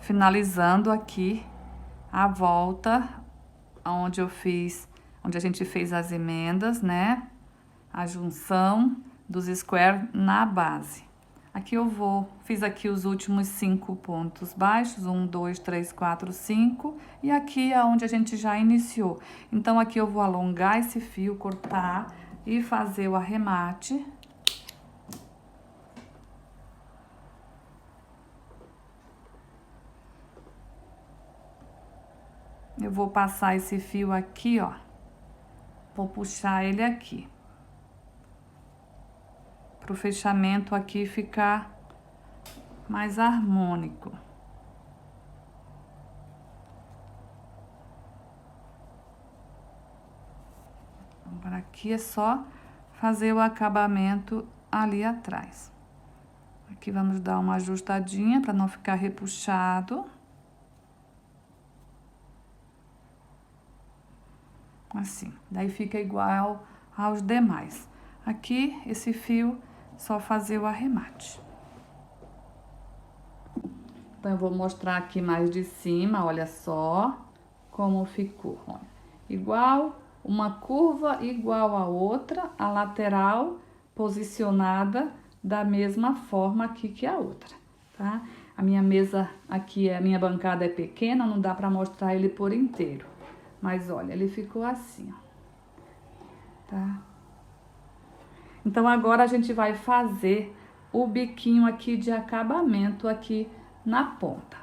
finalizando aqui a volta onde onde a gente fez as emendas, né? A junção dos square na base. Aqui fiz aqui os últimos 5 pontos baixos, 1, 2, 3, 4, 5, e aqui é onde a gente já iniciou. Então, aqui eu vou alongar esse fio, cortar e fazer o arremate. Eu vou passar esse fio aqui, ó, vou puxar ele aqui. Para o fechamento aqui ficar mais harmônico. Agora aqui é só fazer o acabamento ali atrás. Aqui vamos dar uma ajustadinha para não ficar repuxado. Assim, daí fica igual aos demais. Aqui, esse fio, só fazer o arremate. Então, eu vou mostrar aqui mais de cima, olha só como ficou. Olha. Igual, uma curva igual a outra, a lateral posicionada da mesma forma aqui que a outra, tá? A minha mesa aqui, a minha bancada é pequena, não dá pra mostrar ele por inteiro. Mas olha, ele ficou assim, ó, tá? Então, agora a gente vai fazer o biquinho aqui de acabamento aqui na ponta.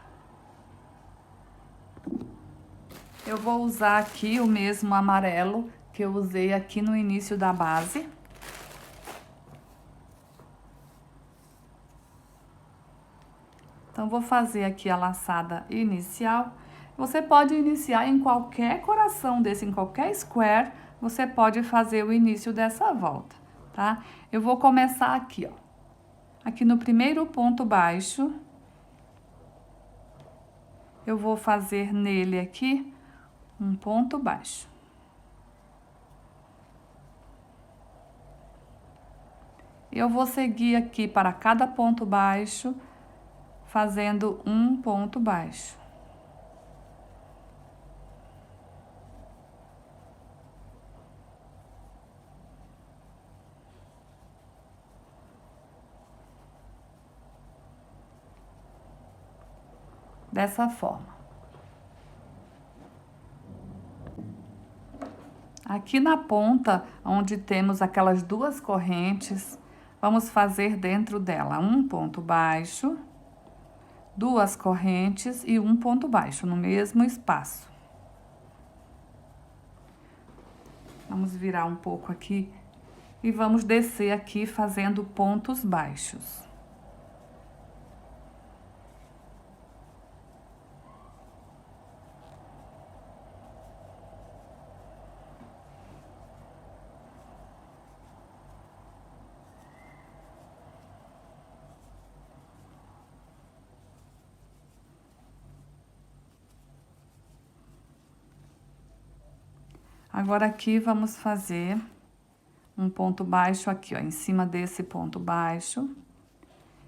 Eu vou usar aqui o mesmo amarelo que eu usei aqui no início da base. Então, vou fazer aqui a laçada inicial. Você pode iniciar em qualquer coração desse, em qualquer square, você pode fazer o início dessa volta, tá? Eu vou começar aqui, ó. Aqui no primeiro ponto baixo, eu vou fazer nele aqui um ponto baixo. Eu vou seguir aqui para cada ponto baixo, fazendo um ponto baixo. Dessa forma. Aqui na ponta, onde temos aquelas duas correntes, vamos fazer dentro dela um ponto baixo, duas correntes e um ponto baixo no mesmo espaço. Vamos virar um pouco aqui e vamos descer aqui fazendo pontos baixos. Agora aqui vamos fazer um ponto baixo aqui, ó, em cima desse ponto baixo.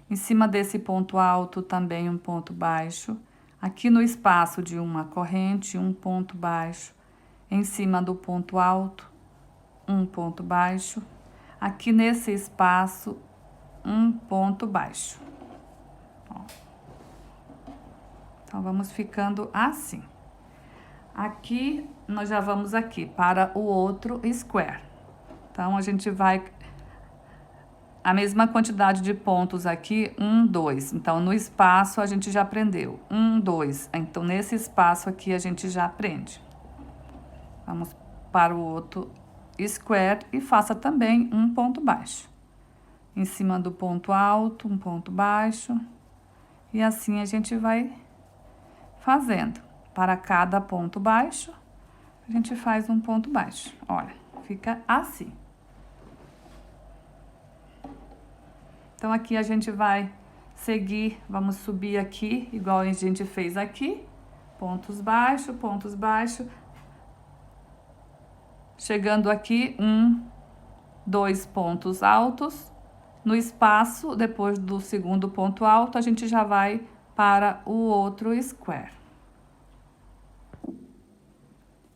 Em cima desse ponto alto também um ponto baixo. Aqui no espaço de uma corrente, um ponto baixo. Em cima do ponto alto, um ponto baixo. Aqui nesse espaço, um ponto baixo. Ó. Então, vamos ficando assim. Aqui, nós já vamos aqui para o outro square. Então, a gente vai... A mesma quantidade de pontos aqui, 1, 2. Então, no espaço, a gente já aprendeu. 1, 2. Então, nesse espaço aqui, a gente já aprende. Vamos para o outro square e faça também um ponto baixo. Em cima do ponto alto, um ponto baixo. E assim a gente vai fazendo. Para cada ponto baixo, a gente faz um ponto baixo. Olha, fica assim. Então, aqui a gente vai seguir, vamos subir aqui, igual a gente fez aqui. Pontos baixos. Chegando aqui, 1, 2 pontos altos. No espaço, depois do segundo ponto alto, a gente já vai para o outro square.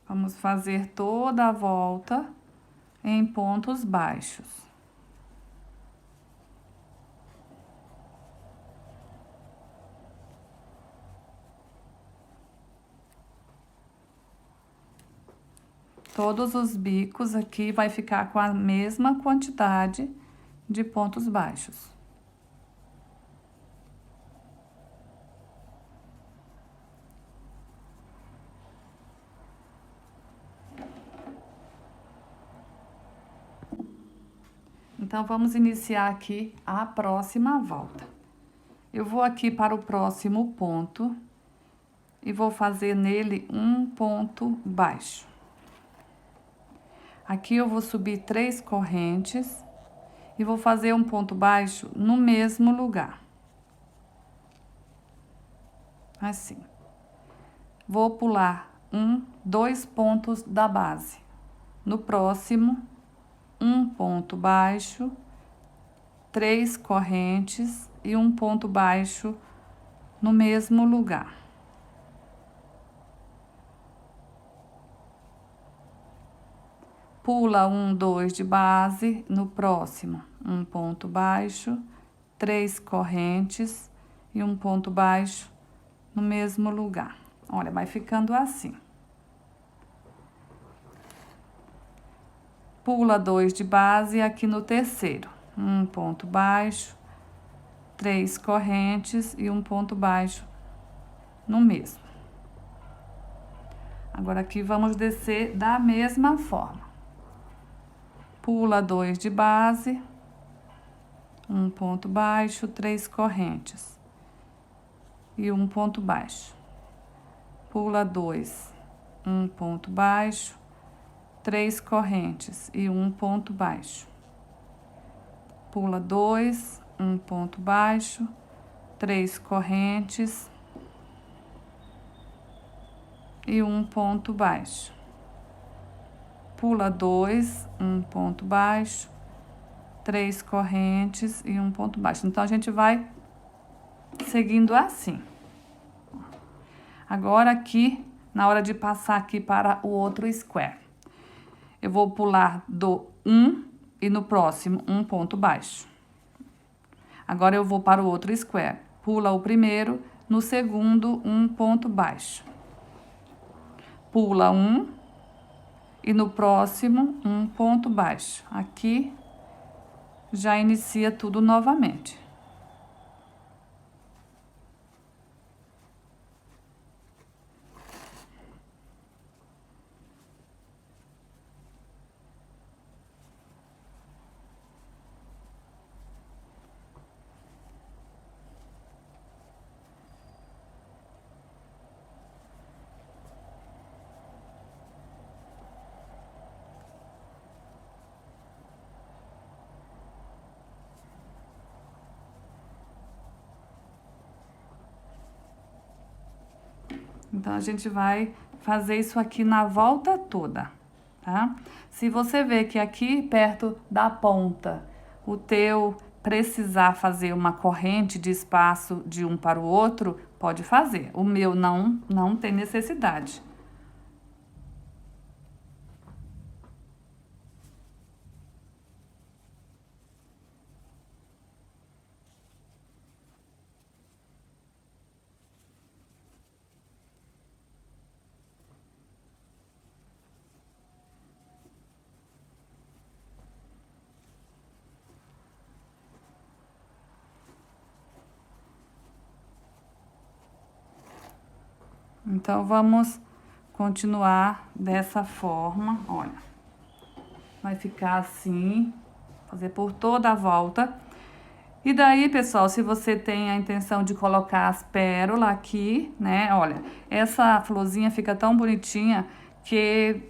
Vamos fazer toda a volta em pontos baixos. Todos os bicos aqui vai ficar com a mesma quantidade de pontos baixos. Então, vamos iniciar aqui a próxima volta. Eu vou aqui para o próximo ponto e vou fazer nele um ponto baixo. Aqui eu vou subir 3 correntes e vou fazer um ponto baixo no mesmo lugar. Assim. Vou pular 2 pontos da base. No próximo, um ponto baixo, 3 correntes e um ponto baixo no mesmo lugar. Pula 1, 2 de base, no próximo, um ponto baixo, 3 correntes e um ponto baixo no mesmo lugar. Olha, vai ficando assim. Pula 2 de base aqui no terceiro, um ponto baixo, 3 correntes e um ponto baixo no mesmo. Agora, aqui vamos descer da mesma forma. Pula 2 de base, um ponto baixo, 3 correntes e um ponto baixo. Pula 2, um ponto baixo, 3 correntes e um ponto baixo. Pula 2, um ponto baixo, 3 correntes e um ponto baixo. Pula 2, um ponto baixo, 3 correntes e um ponto baixo. Então, a gente vai seguindo assim. Agora, aqui, na hora de passar aqui para o outro square, eu vou pular do 1 e no próximo um ponto baixo. Agora, eu vou para o outro square. Pula o primeiro, no segundo, um ponto baixo. Pula 1 e no próximo um ponto baixo. Aqui já inicia tudo novamente. Então, a gente vai fazer isso aqui na volta toda, tá? Se você vê que aqui perto da ponta, o teu precisar fazer uma corrente de espaço de um para o outro, pode fazer. O meu não tem necessidade. Então, vamos continuar dessa forma, olha. Vai ficar assim, fazer por toda a volta. E daí, pessoal, se você tem a intenção de colocar as pérolas aqui, né? Olha, essa florzinha fica tão bonitinha que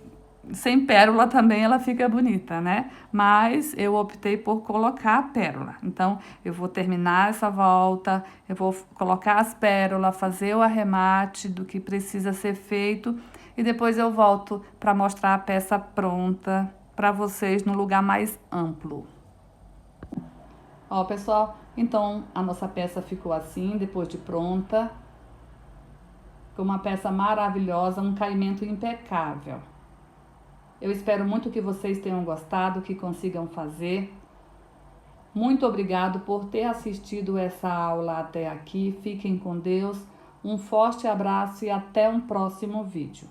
sem pérola também ela fica bonita, né? Mas eu optei por colocar a pérola. Então, eu vou terminar essa volta, eu vou colocar as pérolas, fazer o arremate do que precisa ser feito e depois eu volto para mostrar a peça pronta para vocês no lugar mais amplo. Ó, pessoal, então a nossa peça ficou assim, depois de pronta. Ficou uma peça maravilhosa, um caimento impecável. Eu espero muito que vocês tenham gostado, que consigam fazer. Muito obrigado por ter assistido essa aula até aqui. Fiquem com Deus. Um forte abraço e até um próximo vídeo.